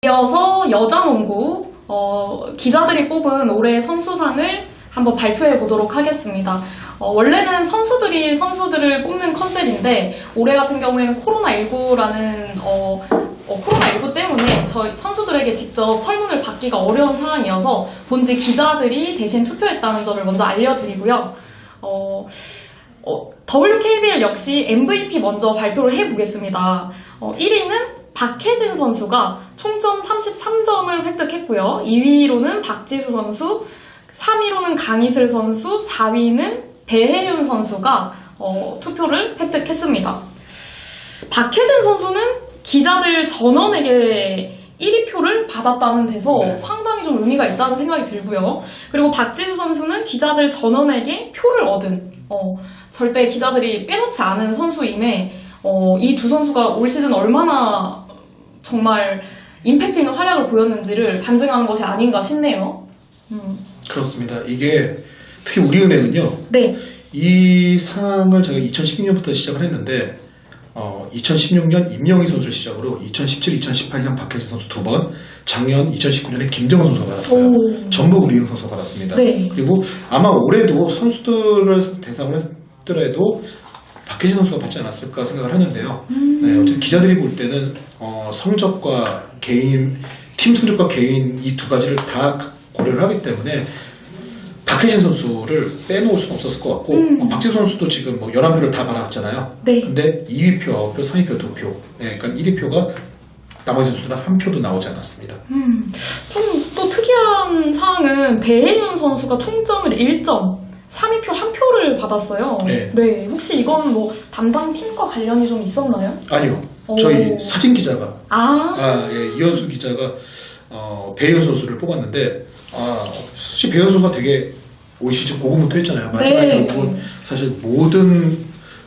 이어서 여자농구 기자들이 뽑은 올해 선수상을 한번 발표해 보도록 하겠습니다. 원래는 선수들을 뽑는 컨셉인데 올해 같은 경우에는 코로나19라는 코로나19 때문에 저희 선수들에게 직접 설문을 받기가 어려운 상황이어서 본지 기자들이 대신 투표했다는 점을 먼저 알려드리고요. WKBL 역시 MVP 먼저 발표를 해보겠습니다. 1위는 박혜진 선수가 총점 33점을 획득했고요. 2위로는 박지수 선수, 3위로는 강희슬 선수, 4위는 배혜윤 선수가 투표를 획득했습니다. 박혜진 선수는 기자들 전원에게 1위 표를 받았다는 데서 상당히 좀 의미가 있다는 생각이 들고요. 그리고 박지수 선수는 기자들 전원에게 표를 얻은 절대 기자들이 빼놓지 않은 선수임에 이 두 선수가 올 시즌 얼마나 정말 임팩트 있는 활약을 보였는지를 반증하는 것이 아닌가 싶네요. 그렇습니다. 이게 특히 우리은행은요. 네. 이 상을 제가 2016년부터 시작을 했는데 2016년 임영희 선수를 시작으로 2017, 2018년 박혜진 선수 2번, 작년 2019년에 김정은 선수가 받았어요. 전부 우리은행 선수가 받았습니다. 네. 그리고 아마 올해도 선수들을 대상으로 했더라도 박혜진 선수가 받지 않았을까 생각을 하는데요. 네, 어쨌든 기자들이 볼 때는 성적과 개인, 팀 성적과 개인 이 두 가지를 다 고려를 하기 때문에 박혜진 선수를 빼놓을 수는 없었을 것 같고 박지수 선수도 지금 11표를 다 받았잖아요. 네. 근데 2위표, 3위표 2표, 네, 그러니까 1위표가 나머지 선수들은 한 표도 나오지 않았습니다. 좀 또 특이한 사항은 배혜윤 선수가 총점을 1점, 3위표 1표를 받았어요. 네. 혹시 이건 담당 팀과 관련이 좀 있었나요? 아니요. 저희 사진 기자가 이현수 기자가 배혜윤 선수를 뽑았는데 사실 배혜윤 선수가 되게 올 시즌 고군분투했잖아요. 마지막에 결국은 사실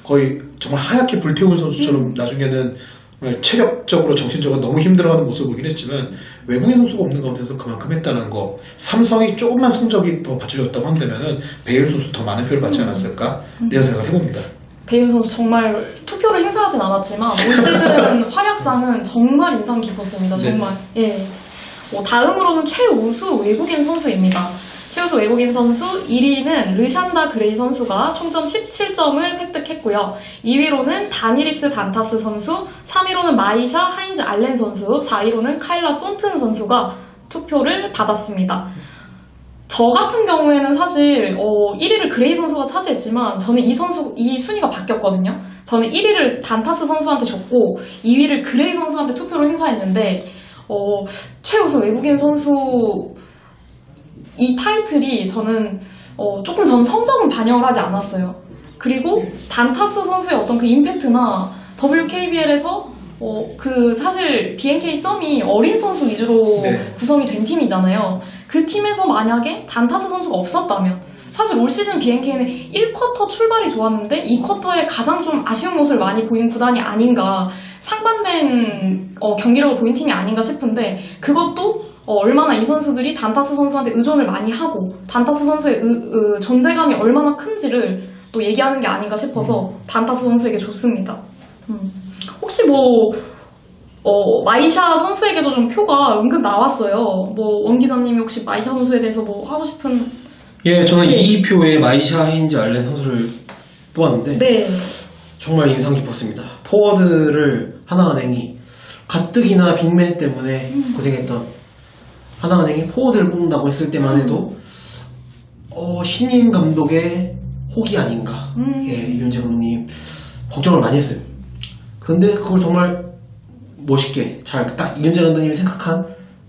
거의 정말 하얗게 불태운 선수처럼 나중에는 정말 체력적으로 정신적으로 너무 힘들어하는 모습을 보긴 했지만 외국인 선수가 없는 가운데서 그만큼 했다는 거, 삼성이 조금만 성적이 더 받쳐줬다고 한다면은 배혜윤 선수 더 많은 표를 받지 않았을까 이런 생각을 해봅니다. 배윤 선수 정말 투표를 행사하진 않았지만 올 시즌 활약상은 정말 인상 깊었습니다. 정말. 네. 다음으로는 최우수 외국인 선수입니다. 최우수 외국인 선수 1위는 르샨다 그레이 선수가 총점 17점을 획득했고요. 2위로는 다니리스 단타스 선수, 3위로는 마이샤 하인즈 알렌 선수, 4위로는 카일라 손튼 선수가 투표를 받았습니다. 저 같은 경우에는 사실 1위를 그레이 선수가 차지했지만 저는 이 순위가 바뀌었거든요. 저는 1위를 단타스 선수한테 줬고 2위를 그레이 선수한테 투표를 행사했는데 최우수 외국인 선수 이 타이틀이 저는 조금 전 성적은 반영을 하지 않았어요. 그리고 단타스 선수의 어떤 그 임팩트나 WKBL에서 사실 BNK 썸이 어린 선수 위주로 구성이 된 팀이잖아요. 그 팀에서 만약에 단타스 선수가 없었다면 사실 올 시즌 BNK는 1쿼터 출발이 좋았는데 2쿼터에 가장 좀 아쉬운 모습을 많이 보인 구단이 아닌가, 상반된 경기력을 보인 팀이 아닌가 싶은데 그것도 얼마나 이 선수들이 단타스 선수한테 의존을 많이 하고 단타스 선수의 존재감이 얼마나 큰지를 또 얘기하는 게 아닌가 싶어서 단타스 선수에게 줬습니다. 혹시 마이샤 선수에게도 좀 표가 은근 나왔어요. 원 기자님이 혹시 마이샤 선수에 대해서 하고 싶은? 예, 저는 2위표에 마이샤 하인즈 알렌 선수를 뽑았는데 정말 인상 깊었습니다. 포워드를 하나은행이 가뜩이나 빅맨 때문에 고생했던 하나은행이 포워드를 뽑는다고 했을 때만 해도 신인 감독의 혹이 아닌가, 이윤재 감독님 걱정을 많이 했어요. 그런데 그걸 정말 멋있게 잘 딱 이윤재 감독님이 생각한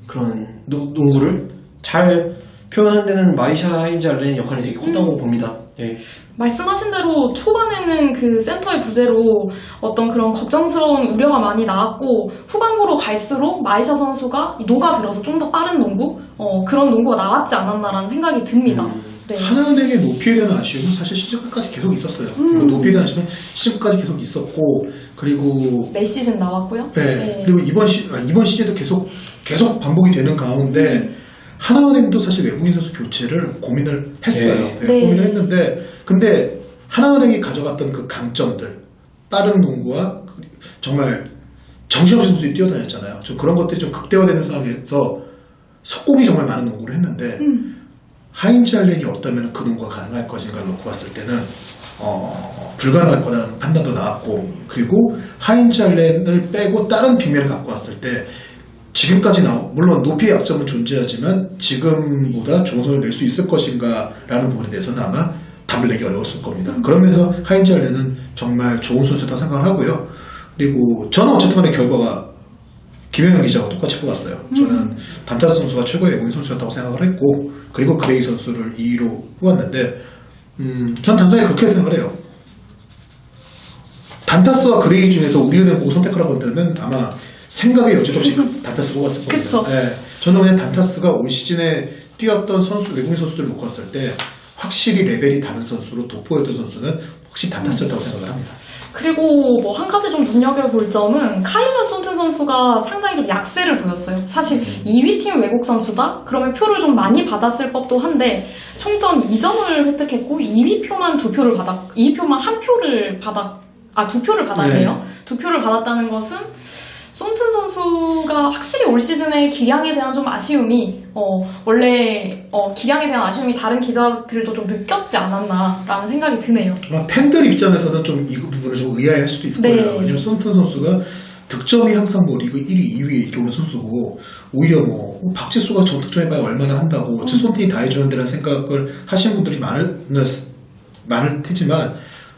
그런 농구를 잘 표현한 데는 마이샤 하인즈 알렌의 역할이 되게 컸다고 봅니다. 말씀하신 대로 초반에는 그 센터의 부재로 어떤 그런 걱정스러운 우려가 많이 나왔고 후반부로 갈수록 마이샤 선수가 녹아들어서 좀 더 빠른 농구? 그런 농구가 나왔지 않았나라는 생각이 듭니다. 하나은행의 높이에 대한 아쉬움은 사실 시즌 끝까지 계속 있었어요. 높이에 대한 아쉬움은 시즌 끝까지 계속 있었고, 그리고 매 시즌 나왔고요. 그리고 이번 시즌도 계속 반복이 되는 가운데 하나은행도 사실 외국인 선수 교체를 고민을 했어요. 고민을 했는데 근데 하나은행이 가져갔던 그 강점들, 빠른 농구와 정말 정신없이 선수들이 뛰어다녔잖아요. 좀 그런 것들이 좀 극대화되는 상황에서 속공이 정말 많은 농구를 했는데 하인즈 알렌이 없다면 그 농구가 가능할 것인가를 놓고 봤을 때는 불가능할 거라는 판단도 나왔고, 그리고 하인즈 알렌을 빼고 다른 빅맨을 갖고 왔을 때 지금까지 물론 높이의 약점은 존재하지만 지금보다 좋은 선을 낼 수 있을 것인가 라는 부분에 대해서는 아마 답을 내기 어려웠을 겁니다. 그러면서 하인즈 알렌은 정말 좋은 선수였다고 생각을 하고요. 그리고 저는 어쨌든 간에 결과가 김영현 기자와 똑같이 뽑았어요. 저는 단타스 선수가 최고의 외국인 선수였다고 생각을 했고, 그리고 그레이 선수를 2위로 뽑았는데 전 단순히 그렇게 생각을 해요. 단타스와 그레이 중에서 우리은행 보고 선택하라고 한다면 아마 생각의 여지도 없이 단타스 뽑았을 겁니다. 네, 저는 그냥 단타스가 올 시즌에 뛰었던 선수, 외국인 선수들을 놓고 봤을 때 확실히 레벨이 다른 선수로 돋보였던 선수는 확실히 단타스였다고 생각을 합니다. 그리고 뭐 한 가지 좀 눈여겨볼 점은 카일라 손튼 선수가 상당히 좀 약세를 보였어요. 사실 2위 팀 외국 선수다? 그러면 표를 좀 많이 받았을 법도 한데 총점 2점을 획득했고 2위 표만 2표를 2위표만 1표를 두 표를 받았네요. 네. 2표를 받았다는 것은 손튼 선수가 확실히 올 시즌에 기량에 대한 좀 아쉬움이 원래 기량에 대한 아쉬움이 다른 기자들도 좀 느꼈지 않았나라는 생각이 드네요. 팬들 입장에서는 좀 이 부분을 좀 의아해할 수도 있을 거예요. 왜냐면 손튼 선수가 득점이 항상 뭐 리그 1위, 2위에 이렇게 오는 선수고, 오히려 뭐 박지수가 전 득점해봐야 얼마나 한다고 손튼이 다 해주는 데라는 생각을 하시는 분들이 많을 테지만,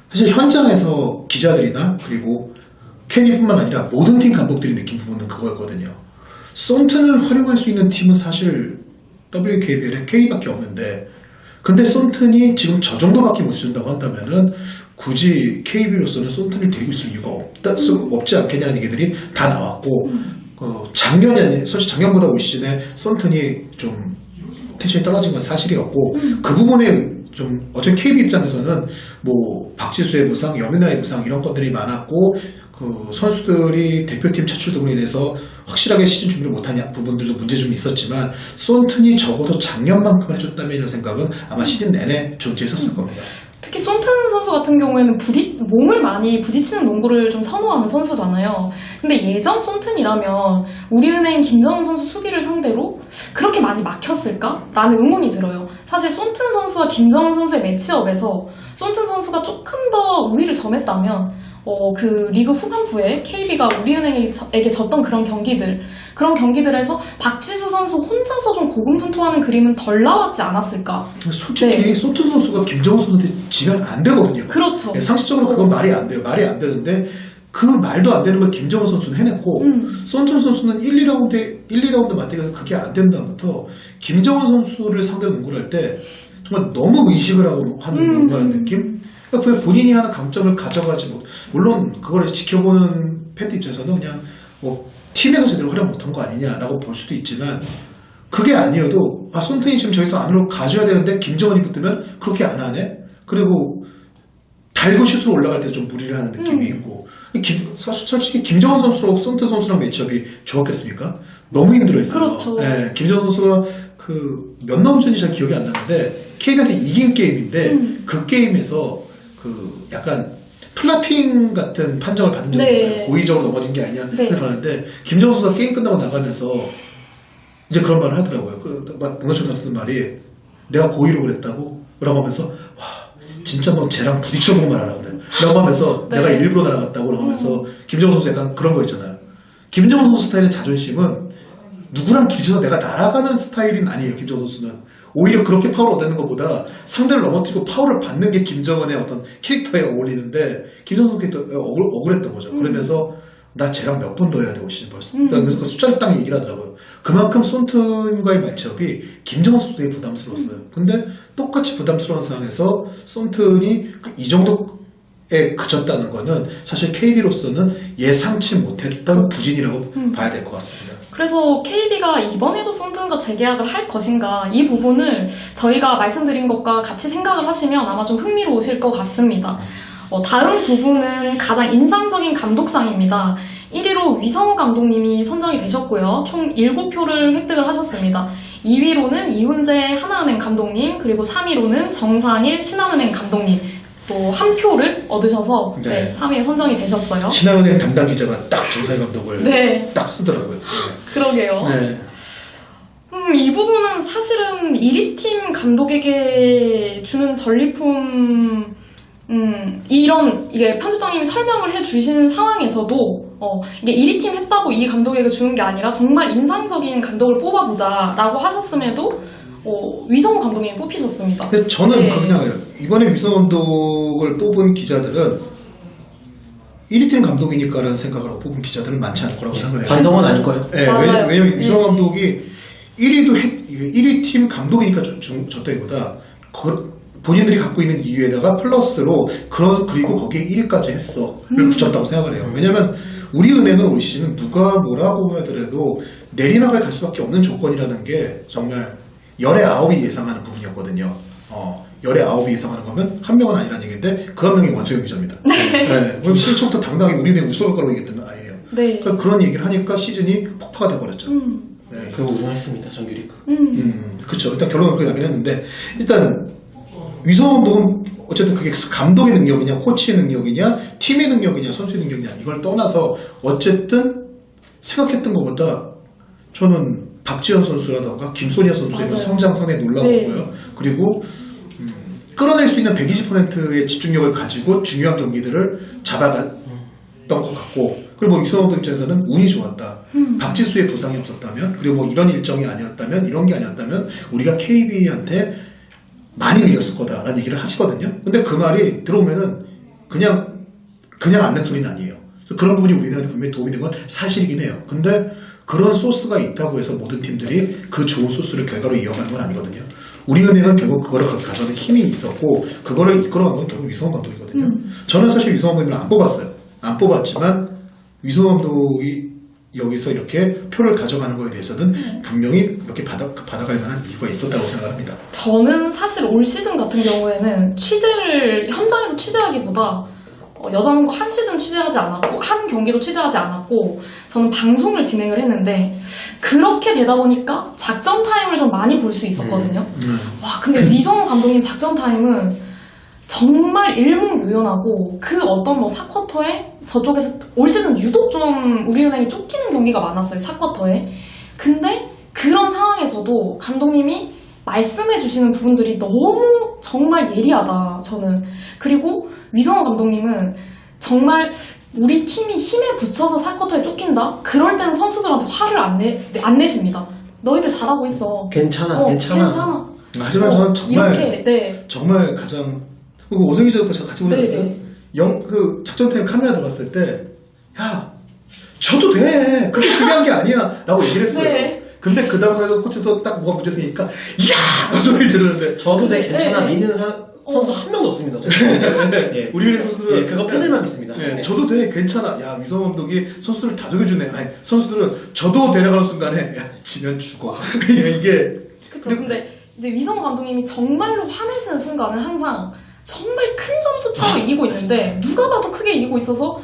사실 현장에서 기자들이나 그리고 KB뿐만 아니라 모든 팀 감독들이 느낀 부분은 그거였거든요. 손튼을 활용할 수 있는 팀은 사실 WKBL에 K밖에 없는데, 근데 손튼이 지금 저 정도밖에 못 해준다고 한다면은 굳이 KB로서는 손튼을 데리고 있을 이유가 없지 않겠냐는 얘기들이 다 나왔고, 솔직히 작년보다 올 시즌에 손튼이 좀 텐션이 떨어진 건 사실이었고, 그 부분에 좀 어차피 KB 입장에서는 뭐 박지수의 부상, 여민아의 부상 이런 것들이 많았고, 그 선수들이 대표팀 차출 등으로 인해서 확실하게 시즌 준비를 못한 부분들도 문제 좀 있었지만, 손튼이 적어도 작년만큼 해줬다면 이런 생각은 아마 시즌 내내 존재했었을 겁니다. 특히 손튼 선수 같은 경우에는 몸을 많이 부딪히는 농구를 좀 선호하는 선수잖아요. 근데 예전 손튼이라면 우리은행 김정은 선수 수비를 상대로 그렇게 많이 막혔을까? 라는 의문이 들어요. 사실 손튼 선수와 김정은 선수의 매치업에서 손튼 선수가 조금 더 우위를 점했다면 그 리그 후반부에 KB가 우리은행에게 졌던 그런 경기들에서 박지수 선수 혼자서 좀 고군분투하는 그림은 덜 나왔지 않았을까? 솔직히 손튼 선수가 김정은 선수한테 지면 안 되거든요. 그렇죠. 상식적으로 그건 말이 안 돼요. 말이 안 되는데 그 말도 안 되는 걸 김정은 선수는 해냈고, 손튼 선수는 1, 2라운드 맞대결에서 그게 안 된다부터 김정은 선수를 상대로 농구를 할 때 정말 너무 의식을 하고 하는 농구라는 느낌? 그러니까 본인이 하는 강점을 가져가지 못, 물론 그걸 지켜보는 팬들 입장에서는 그냥 뭐 팀에서 제대로 활용 못한 거 아니냐라고 볼 수도 있지만, 그게 아니어도 손튼이 지금 저기서 안으로 가져야 되는데 김정은이 붙으면 그렇게 안 하네? 그리고 달고 슛으로 올라갈 때 좀 무리를 하는 느낌이 있고, 솔직히 김정은 선수랑 손튼 선수랑 매치업이 좋았겠습니까? 너무 힘들어했어요. 그렇죠. 네, 김정은 선수가 그 몇 라운드인지 잘 기억이 안 나는데 KB한테 이긴 게임인데 그 게임에서 그 약간 플라핑 같은 판정을 받은 적이 있어요. 고의적으로 넘어진 게 아니냐 봤는데, 김정은 선수가 게임 끝나고 나가면서 이제 그런 말을 하더라고요. 문호철 선수 말이 내가 고의로 그랬다고? 라고 하면서 와 진짜 뭐 쟤랑 부딪혀보고 말하라 그래 라고 하면서 내가 일부러 날아갔다고 라고 하면서, 김정은 선수 약간 그런 거 있잖아요. 김정은 선수 스타일의 자존심은 누구랑 기져서 내가 날아가는 스타일은 아니에요. 김정은 선수는 오히려 그렇게 파울을 얻는 것보다 상대를 넘어뜨리고 파울을 받는 게 김정은의 어떤 캐릭터에 어울리는데, 김정은 선수 캐릭터 억울했던 거죠. 그러면서 나 쟤랑 몇 번 더 해야 되고 시즌 벌써. 그래서 그 숫자를 딱 얘기를 하더라고요. 그만큼 손튼과의 매치업이 김정은 선수 되게 부담스러웠어요. 근데 똑같이 부담스러운 상황에서 손튼이 이 정도에 그쳤다는 거는 사실 KB로서는 예상치 못했던 부진이라고 봐야 될 것 같습니다. 그래서 KB가 이번에도 손튼과 재계약을 할 것인가, 이 부분을 저희가 말씀드린 것과 같이 생각을 하시면 아마 좀 흥미로우실 것 같습니다. 다음 부분은 가장 인상적인 감독상입니다. 1위로 위성우 감독님이 선정이 되셨고요. 총 7표를 획득을 하셨습니다. 2위로는 이훈재 하나은행 감독님, 그리고 3위로는 정상일 신한은행 감독님, 또 한 표를 얻으셔서 네. 3위에 선정이 되셨어요. 신한은행 담당 기자가 딱 정사위 감독을 네. 딱 쓰더라고요. 그러게요. 네. 이 부분은 사실은 1위 팀 감독에게 주는 전리품, 이게 편집장님이 설명을 해주신 상황에서도, 이게 1위 팀 했다고 이 감독에게 주는 게 아니라 정말 인상적인 감독을 뽑아보자라고 하셨음에도, 위성호 감독님이 뽑히셨습니다. 근데 저는 네. 그렇게 생각해요. 이번에 위성호 감독을 뽑은 기자들은 1위 팀 감독이니까라는 생각을 하고 뽑은 기자들은 많지 않을 거라고 생각을 해요. 반성은 아닐 거예요. 네, 맞아요. 왜냐면 위성호 감독이 1위 팀 감독이니까 졌다기보다 본인들이 갖고 있는 이유에다가 플러스로 그리고 거기에 1위까지 했어를 붙였다고 생각을 해요. 왜냐면 우리 은행은 올 시즌은 누가 뭐라고 하더라도 내리막을 갈 수밖에 없는 조건이라는 게 정말 열의 9이 예상하는 부분이었거든요. 열의 9이 예상하는 거면 한 명은 아니라는 얘기인데 그 한 명이 원소영 기자입니다. 네. 그럼 실초부터 당당히 우리 은행 우승할 거라고 얘기했던 아이예요. 네. 그러니까 그런 얘기를 하니까 시즌이 폭파가 돼버렸죠. 네. 그리고 우승했습니다. 정규리그. 그쵸. 일단 결론은 그렇게 나긴 했는데, 일단, 위성호 감독은 어쨌든 그게 감독의 능력이냐, 코치의 능력이냐, 팀의 능력이냐, 선수의 능력이냐, 이걸 떠나서 어쨌든 생각했던 것보다 저는 박지현 선수라던가 김소니아 선수의 맞아요. 성장선에 놀라웠고요. 네. 그리고, 끌어낼 수 있는 120%의 집중력을 가지고 중요한 경기들을 잡아갔던 것 같고, 그리고 뭐 위성호 감독 입장에서는 운이 좋았다. 박지수의 부상이 없었다면, 그리고 뭐 이런 일정이 아니었다면, 이런 게 아니었다면 우리가 KB한테 많이 밀렸을 거다라는 얘기를 하시거든요. 근데 그 말이 들어오면은 그냥 앉는 소리는 아니에요. 그래서 그런 부분이 우리나라한테 분명히 도움이 된 건 사실이긴 해요. 근데 그런 소스가 있다고 해서 모든 팀들이 그 좋은 소스를 결과로 이어가는 건 아니거든요. 우리은행은 결국 그거를 가져가는 힘이 있었고 그거를 이끌어간 건 결국 위성호 감독이거든요. 저는 사실 위성호 감독을 안 뽑았어요. 안 뽑았지만 위성호 감독이 여기서 이렇게 표를 가져가는 거에 대해서는 분명히 그렇게 받아갈 만한 이유가 있었다고 생각합니다. 저는 사실 올 시즌 같은 경우에는 현장에서 취재하기보다 여자농구 한 시즌 취재하지 않았고 한 경기도 취재하지 않았고 저는 방송을 진행을 했는데 그렇게 되다 보니까 작전 타임을 좀 많이 볼 수 있었거든요. 와 근데 위성호 감독님 작전 타임은 정말 일목요연하고 그 어떤 뭐 4쿼터에 저쪽에서 올 시즌 유독 좀 우리은행이 쫓기는 경기가 많았어요. 4쿼터에. 근데 그런 상황에서도 감독님이 말씀해 주시는 부분들이 너무 정말 예리하다 저는. 그리고 위성호 감독님은 정말 우리 팀이 힘에 붙여서 4쿼터에 쫓긴다? 그럴 때는 선수들한테 화를 안 내십니다. 너희들 잘하고 있어. 괜찮아. 하지만 저는 정말 이렇게, 네. 정말 가장 그리고 오정희 기자도 같이 보셨어요? 네. 그 작전 타임 카메라 들어갔을 때 야 저도 돼 그게 중요한 게 아니야 라고 얘기를 했어요. 네. 근데 그 다음 선에서 코치에서 딱 뭐가 문제 생기니까 야 그 소리를 지르는데 저도 되게 괜찮아. 네. 믿는 선수 한 명도 없습니다. 예. 우리 은행 선수들은 그거 팬들만 믿습니다. 네, 저도 돼 괜찮아. 야 위성호 감독이 선수들을 다 녹여주네. 아니 선수들은 저도 데려가는 순간에 야 지면 죽어. 이게 그쵸. 근데 이제 위성호 감독님이 정말로 화내시는 순간은 항상 정말 큰 점수 차로 이기고 있는데 누가 봐도 크게 이기고 있어서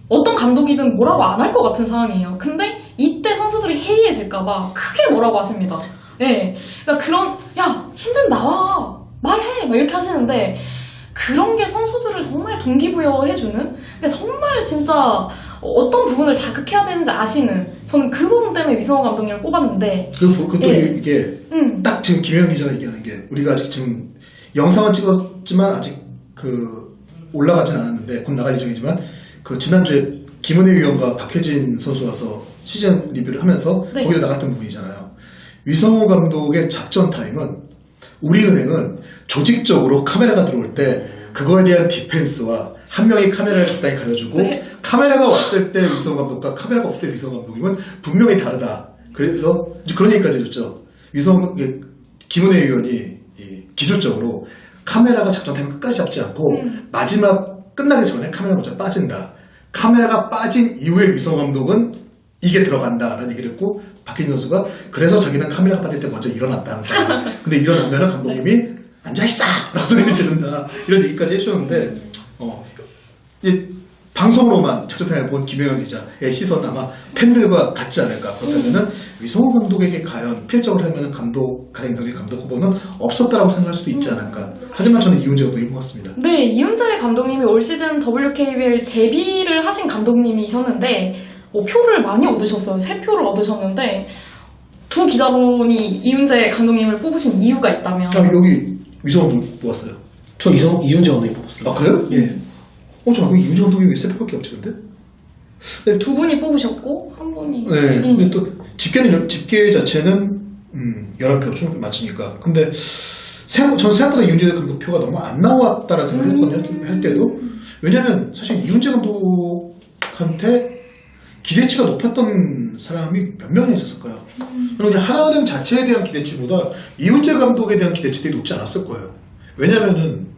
어떤 감독이든 뭐라고 안 할 것 같은 상황이에요. 근데 이때 선수들이 해이해질까봐 크게 뭐라고 하십니다. 네. 그러니까 야 힘들면 나와 말해 막 이렇게 하시는데 그런 게 선수들을 정말 동기부여해주는 근데 정말 진짜 어떤 부분을 자극해야 되는지 아시는 저는 그 부분 때문에 위성호 감독님을 뽑았는데 그것도 예. 이게 딱 지금 김혜영 기자가 얘기하는 게 우리가 아직 지금 영상은 찍었지만 아직 올라가진 않았는데 곧 나갈 예정이지만 지난주에 김은혜 위원과 박혜진 선수 와서 시즌 리뷰를 하면서 네. 거기서 나갔던 부분이잖아요. 위성호 감독의 작전 타임은 우리은행은 조직적으로 카메라가 들어올 때 그거에 대한 디펜스와 한 명이 카메라를 적당히 가려주고 네. 카메라가 왔을 때 위성호 감독과 카메라가 없을 때 위성호 감독님은 분명히 다르다. 그래서 그런 얘기까지 해줬죠. 김은혜 위원이 기술적으로 카메라가 작전 타임 끝까지 잡지 않고 마지막 끝나기 전에 카메라 먼저 빠진다. 카메라가 빠진 이후에 위성호 감독은 이게 들어간다라는 얘기를 했고 박혜진 선수가 그래서 자기는 카메라가 빠질 때 먼저 일어났다 항상. 근데 일어나면 감독님이 앉아있어! 라고 소리를 지른다. 이런 얘기까지 해주셨는데 방송으로만 작전타를 본 김영현 기자의 시선 아마 팬들과 같지 않을까. 그렇다면은 위성호 감독에게 과연 필적을 할 만한 감독, 가장 인상적인 감독 후보는 없었다라고 생각할 수도 있지 않을까. 하지만 저는 이훈재 감독이 뽑았습니다. 네, 이훈재 감독님이 올 시즌 WKBL 데뷔를 하신 감독님이셨는데 표를 많이 얻으셨어요. 3표를 얻으셨는데 두 기자분이 이훈재 감독님을 뽑으신 이유가 있다면 여기 위성호 감독 뽑았어요. 저 이훈재 감독이 뽑았어요. 아 그래요? 예. 잠깐 이훈재 감독이 왜 3표밖에 없지 근데? 네, 두 분이 뽑으셨고 한 분이 네. 근데 또 집계 자체는 11표 충분히 맞추니까. 근데 전 생각보다 이훈재 감독 표가 너무 안 나왔다라는 생각을 했거든요. 할 때도. 왜냐면 사실 이훈재 감독한테 기대치가 높았던 사람이 몇 명이나 있었을까요? 그냥 하나은행 자체에 대한 기대치보다 이훈재 감독에 대한 기대치들이 높지 않았을 거예요. 왜냐면은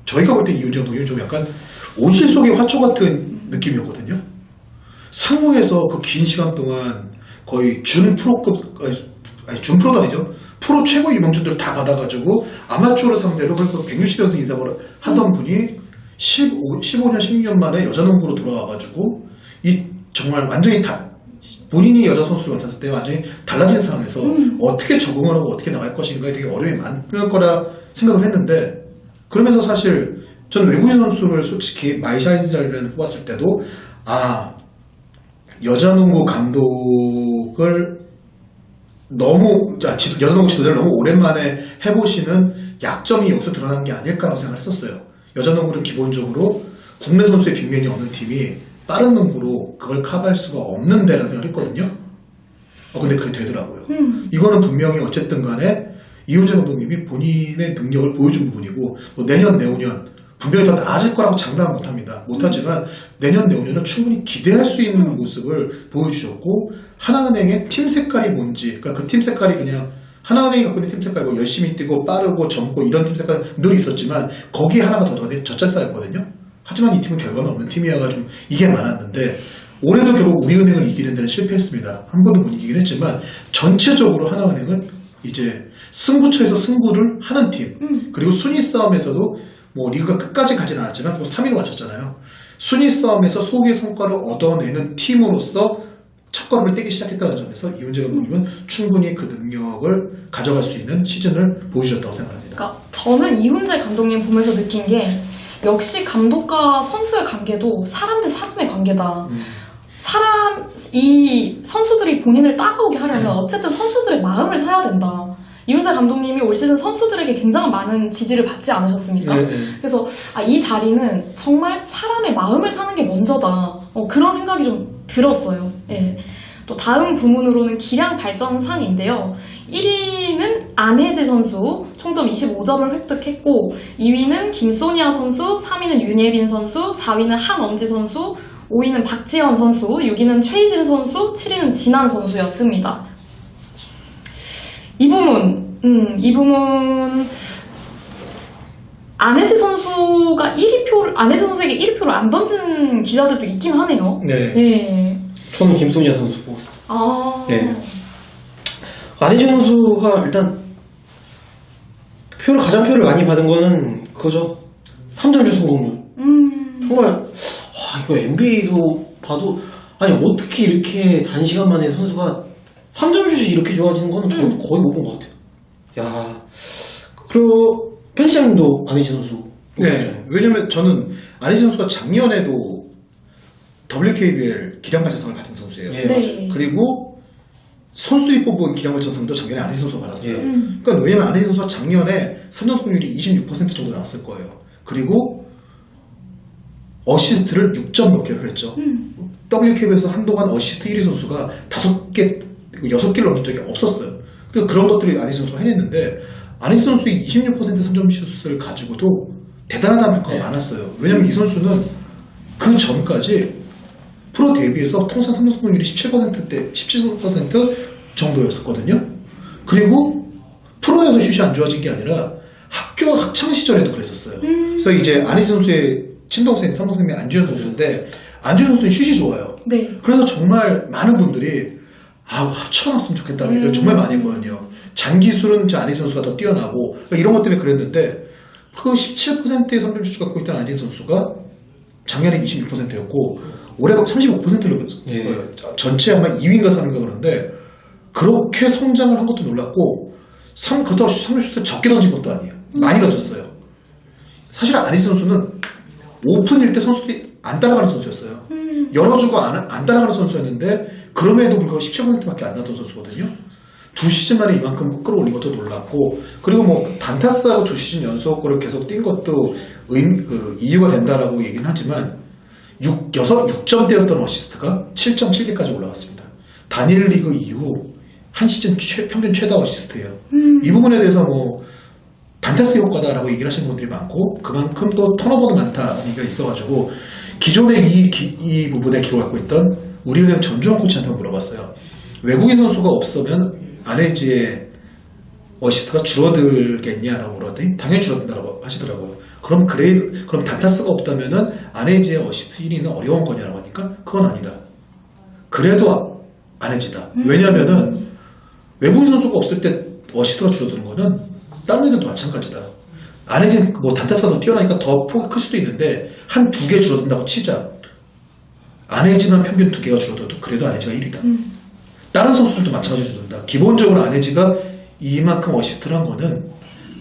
저희가 볼 때 이훈재 감독이 좀 약간 온실 속의 화초 같은 느낌이었거든요. 상무에서 그 긴 시간 동안 거의 준 프로도 아니죠. 프로 최고 유망주들을 다 받아가지고 아마추어를 상대로 160연승 이상을 하던 분이 15년, 16년 만에 여자농구로 돌아와가지고 정말 완전히 본인이 여자 선수를 맡았을 때 완전히 달라진 상황에서 어떻게 적응을 하고 어떻게 나갈 것인가에 되게 어려움이 많을 거라 생각을 했는데, 그러면서 사실 전 외국인 선수를 솔직히 마이샤 힌즈를 뽑았을 때도 여자농구 감독을 여자농구 지도자를 너무 오랜만에 해보시는 약점이 여기서 드러난 게 아닐까라고 생각을 했었어요. 여자농구는 기본적으로 국내 선수의 빅맨이 없는 팀이 빠른 농구로 그걸 커버할 수가 없는 데라는 생각을 했거든요. 근데 그게 되더라고요. 이거는 분명히 어쨌든 간에 이훈재 감독님이 본인의 능력을 보여준 부분이고, 내년, 내후년 분명히 더 나아질 거라고 장담은 못합니다. 못하지만 내년, 내후년은 충분히 기대할 수 있는 모습을 보여주셨고, 하나은행의 팀 색깔이 뭔지, 그러니까 그 팀 색깔이 그냥 하나은행이 갖고 있는 팀 색깔이고 열심히 뛰고 빠르고 젊고 이런 팀 색깔 늘 있었지만 거기에 하나가 더 들어가는 젖잘싸였거든요. 하지만 이 팀은 결과는 없는 팀이어가 좀 이게 많았는데, 올해도 결국 우리은행을 이기는 데는 실패했습니다. 한 번도 못 이기긴 했지만 전체적으로 하나은행은 이제 승부처에서 승부를 하는 팀, 그리고 순위 싸움에서도 리그가 끝까지 가진 않았지만 그거 3위로 마쳤잖아요. 순위 싸움에서 소기의 성과를 얻어내는 팀으로서 첫 걸음을 떼기 시작했다는 점에서 이훈재 감독님은 충분히 그 능력을 가져갈 수 있는 시즌을 보여주셨다고 생각합니다. 그러니까 저는 이훈재 감독님 보면서 느낀 게, 역시 감독과 선수의 관계도 사람 대 사람의 관계다. 이 선수들이 본인을 따라오게 하려면 어쨌든 선수들의 마음을 사야 된다. 이훈재 감독님이 올 시즌 선수들에게 굉장히 많은 지지를 받지 않으셨습니까? 그래서 이 자리는 정말 사람의 마음을 사는 게 먼저다. 그런 생각이 좀 들었어요. 예. 또 다음 부문으로는 기량 발전상인데요. 1위는 안혜지 선수, 총점 25점을 획득했고, 2위는 김소니아 선수, 3위는 윤예빈 선수, 4위는 한엄지 선수, 5위는 박지현 선수, 6위는 최희진 선수, 7위는 진한 선수였습니다. 이 부문 안혜지 선수에게 1위표를 안 던진 기자들도 있긴 하네요. 네. 저는 김소니아 선수 뽑았어요. 네. 안혜지 선수가 일단 가장 표를 많이 받은 거는 그거죠. 3점슛 성공률. 정말 이거 NBA도 봐도 어떻게 이렇게 단시간 만에 선수가 3점슛이 이렇게 좋아지는 거는 저는 거의 못 본 것 같아요. 그리고 펜시장님도 안혜지 선수. 네. 왜냐면 저는 안혜지 선수가 작년에도 WKBL 기량 발전상을 받은 선수예요. 네. 그리고 선수들이 뽑은 기량 발전상도 작년에 안혜지 선수가 받았어요. 그러니까 왜냐면 안혜지 선수가 작년에 3점 성공률이 26% 정도 나왔을 거예요. 그리고 어시스트를 6점 넘게 했죠. WKBL에서 한동안 어시스트 1위 선수가 6개를 넘긴 적이 없었어요. 그런 것들이 안혜지 선수가 해냈는데, 안혜지 선수의 26% 3점 슛을 가지고도 대단하다는 평가가 많았어요. 왜냐면 이 선수는 그 전까지 프로 데뷔해서 통산 3점 성공률이 17% 정도였었거든요. 그리고 프로에서 슛이 안 좋아진 게 아니라 학창 시절에도 그랬었어요. 그래서 이제 안혜지 선수의 친동생, 삼동생이 안주현 선수인데, 안주현 선수는 슛이 좋아요. 네. 그래서 정말 많은 분들이 합쳐놨으면 좋겠다는 얘기를 정말 많이 했거든요. 장기술은 안혜지 선수가 더 뛰어나고 이런 것 때문에 그랬는데, 그 17%의 3점슛을 갖고 있던 안혜지 선수가 작년에 26%였고 올해가 35%를 전체 아마 2위인가 3위인가 그러는데 그렇게 성장을 한 것도 놀랐고 그렇다고 3루 적게 던진 것도 아니에요. 많이 던졌어요. 사실 안혜지 선수는 오픈일 때 선수들이 안 따라가는 선수였어요. 열어주고 안 따라가는 선수였는데 그럼에도 불구하고 17%밖에 안 나던 선수거든요. 2시즌 만에 이만큼 끌어올린 것도 놀랐고 그리고 뭐 단타스하고 2시즌 연속골을 계속 뛴 것도 이유가 된다라고 얘기는 하지만 6점대였던 어시스트가 7.7개까지 올라갔습니다. 단일 리그 이후 한 시즌 평균 최다 어시스트예요. 이 부분에 대해서 뭐 단타스 효과다라고 얘기를 하시는 분들이 많고 그만큼 또 턴오버도 많다는 얘기가 있어가지고 기존에 이 부분에 기록을 갖고 있던 우리은행 전주환 코치한테 물어봤어요. 외국인 선수가 없으면 안혜지의 어시스트가 줄어들겠냐라고 물었더니 당연히 줄어든다고 하시더라고요. 그럼 단타스가 없다면은 안혜지의 어시스트 1위는 어려운 거냐라고 하니까 그건 아니다. 그래도 안혜지다. 왜냐면은 외국인 선수가 없을 때 어시스트가 줄어드는 거는 다른 애들도 마찬가지다. 안혜지는 뭐 단타스가 더 뛰어나니까 더 폭이 클 수도 있는데 한 2개 줄어든다고 치자. 안혜지만 평균 2개가 줄어들어도 그래도 안혜지가 1위다. 다른 선수들도 마찬가지로 줄어든다. 기본적으로 안혜지가 이만큼 어시스트를 한 거는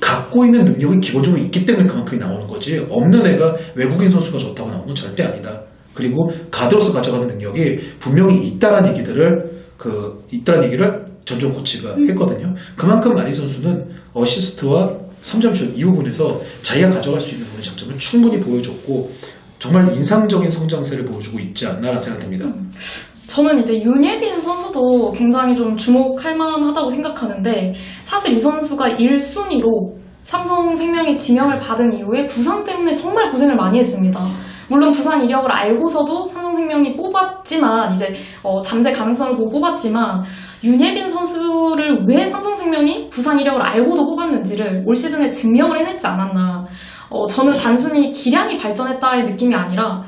갖고 있는 능력이 기본적으로 있기 때문에 그만큼이 나오는 거지 없는 애가 외국인 선수가 좋다고 나오는 건 절대 아니다. 그리고 가드로서 가져가는 능력이 분명히 있다라는 얘기를 전종 코치가 했거든요. 그만큼 안혜지 선수는 어시스트와 3점슛 이 부분에서 자기가 가져갈 수 있는 부분의 장점을 충분히 보여줬고 정말 인상적인 성장세를 보여주고 있지 않나라는 생각이 듭니다. 저는 이제 윤예빈 선수도 굉장히 좀 주목할 만하다고 생각하는데 사실 이 선수가 1순위로 삼성생명의 지명을 받은 이후에 부상 때문에 정말 고생을 많이 했습니다. 물론 부상 이력을 알고서도 삼성생명이 뽑았지만 이제 잠재 가능성을 보고 뽑았지만 윤예빈 선수를 왜 삼성생명이 부상 이력을 알고도 뽑았는지를 올 시즌에 증명을 해냈지 않았나. 저는 단순히 기량이 발전했다의 느낌이 아니라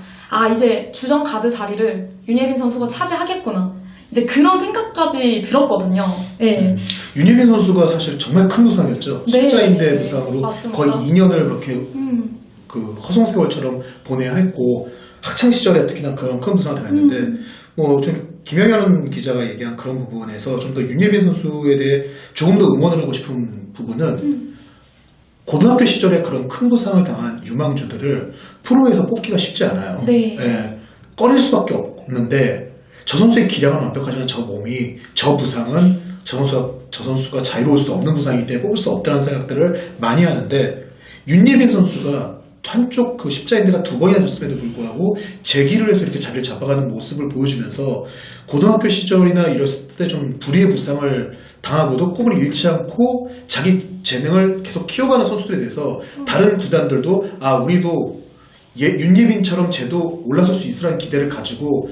이제 주전 가드 자리를 윤예빈 선수가 차지하겠구나. 이제 그런 생각까지 들었거든요. 네. 윤예빈 선수가 사실 정말 큰 부상이었죠. 십자인대 부상으로 맞습니다. 거의 2년을 그렇게 그 허송세월처럼 보내야 했고 학창 시절에 특히나 그런 큰 부상을 당했는데 뭐 좀 김영현 기자가 얘기한 그런 부분에서 좀 더 윤예빈 선수에 대해 조금 더 응원을 하고 싶은 부분은 고등학교 시절에 그런 큰 부상을 당한 유망주들을 프로에서 뽑기가 쉽지 않아요. 네. 예, 꺼낼 수밖에 없는데 저 선수의 기량은 완벽하지만 저 몸이 저 부상은 저 선수가 자유로울 수도 없는 부상이기 때문에 뽑을 수 없다는 생각들을 많이 하는데 윤예빈 선수가 한쪽 그 십자인대가 2번이나 졌음에도 불구하고 재기를 해서 이렇게 자리를 잡아가는 모습을 보여주면서 고등학교 시절이나 이랬을 때 좀 불의의 부상을 당하고도 꿈을 잃지 않고 자기 재능을 계속 키워가는 선수들에 대해서 다른 구단들도 우리도 윤예빈처럼 쟤도 올라설 수 있으라는 기대를 가지고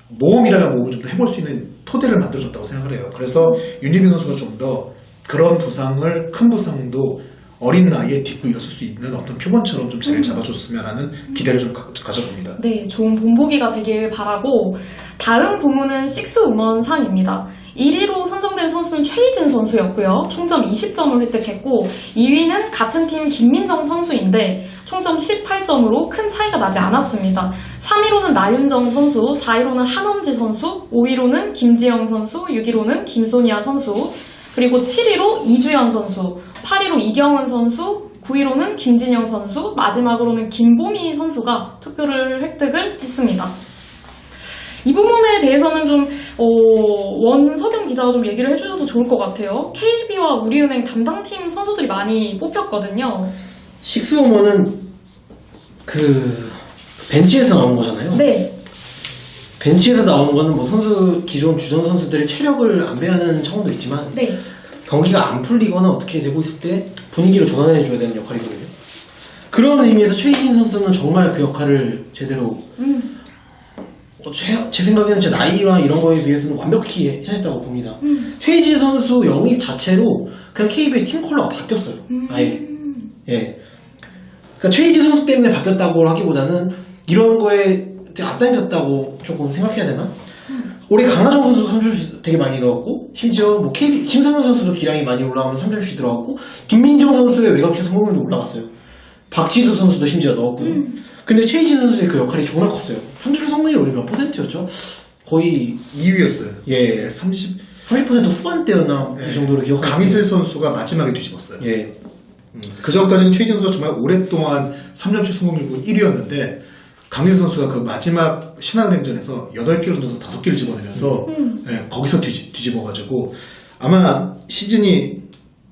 모험이라면 모험을 좀 더 해볼 수 있는 토대를 만들어줬다고 생각을 해요. 그래서 윤예빈 선수가 좀 더 그런 부상을 큰 부상도 어린 나이에 딛고 일어설 수 있는 어떤 표본처럼 좀 자리를 잡아줬으면 하는 기대를 좀 가져봅니다. 네, 좋은 본보기가 되길 바라고 다음 부문은 식스우먼상입니다. 1위로 선정된 선수는 최희진 선수였고요. 총점 20점을 획득했고 2위는 같은 팀 김민정 선수인데 총점 18점으로 큰 차이가 나지 않았습니다. 3위로는 나윤정 선수, 4위로는 한엄지 선수, 5위로는 김지영 선수, 6위로는 김소니아 선수, 그리고 7위로 이주연 선수, 8위로 이경은 선수, 9위로는 김진영 선수, 마지막으로는 김보미 선수가 투표를 획득을 했습니다. 이 부분에 대해서는 좀 원석영 기자가 좀 얘기를 해주셔도 좋을 것 같아요. KB와 우리은행 담당팀 선수들이 많이 뽑혔거든요. 식스우먼은 그 벤치에서 나온 거잖아요. 네. 벤치에서 나오는 거는 뭐 기존 주전 선수들의 체력을 안배하는 차원도 있지만 네. 경기가 안 풀리거나 어떻게 되고 있을 때 분위기를 전환해줘야 되는 역할이거든요. 그런 의미에서 최희진 선수는 정말 그 역할을 제대로 제 생각에는 제 나이와 이런 거에 비해서는 완벽히 해냈다고 봅니다. 최희진 선수 영입 자체로 그냥 KB의 팀 컬러가 바뀌었어요. 아예. 예. 그러니까 최희진 선수 때문에 바뀌었다고 하기보다는 이런 거에 되게 앞당겼다고 조금 생각해야 되나? 올해 강하정 선수 3점슛 되게 많이 넣었고 심지어 뭐 KB 심상현 선수도 기량이 많이 올라가면서 3점슛 들어갔고 김민정 선수의 외곽슛 성공률도 올라갔어요. 박지수 선수도 심지어 넣었고요. 근데 최희진 선수의 그 역할이 정말 컸어요. 3점 성공률이 우리 몇 %였죠? 거의 2위였어요. 예, 30% 후반대였나 네. 그 정도로 기억합니다. 강희슬 선수가 마지막에 뒤집었어요. 예. 그 전까지는 최희진 선수가 정말 오랫동안 3점슛 성공률 1위였는데 강희슬 선수가 그 마지막 신한은행전에서 8개를 넣어서 5개를 집어내면서 예, 거기서 뒤집어가지고 아마 시즌이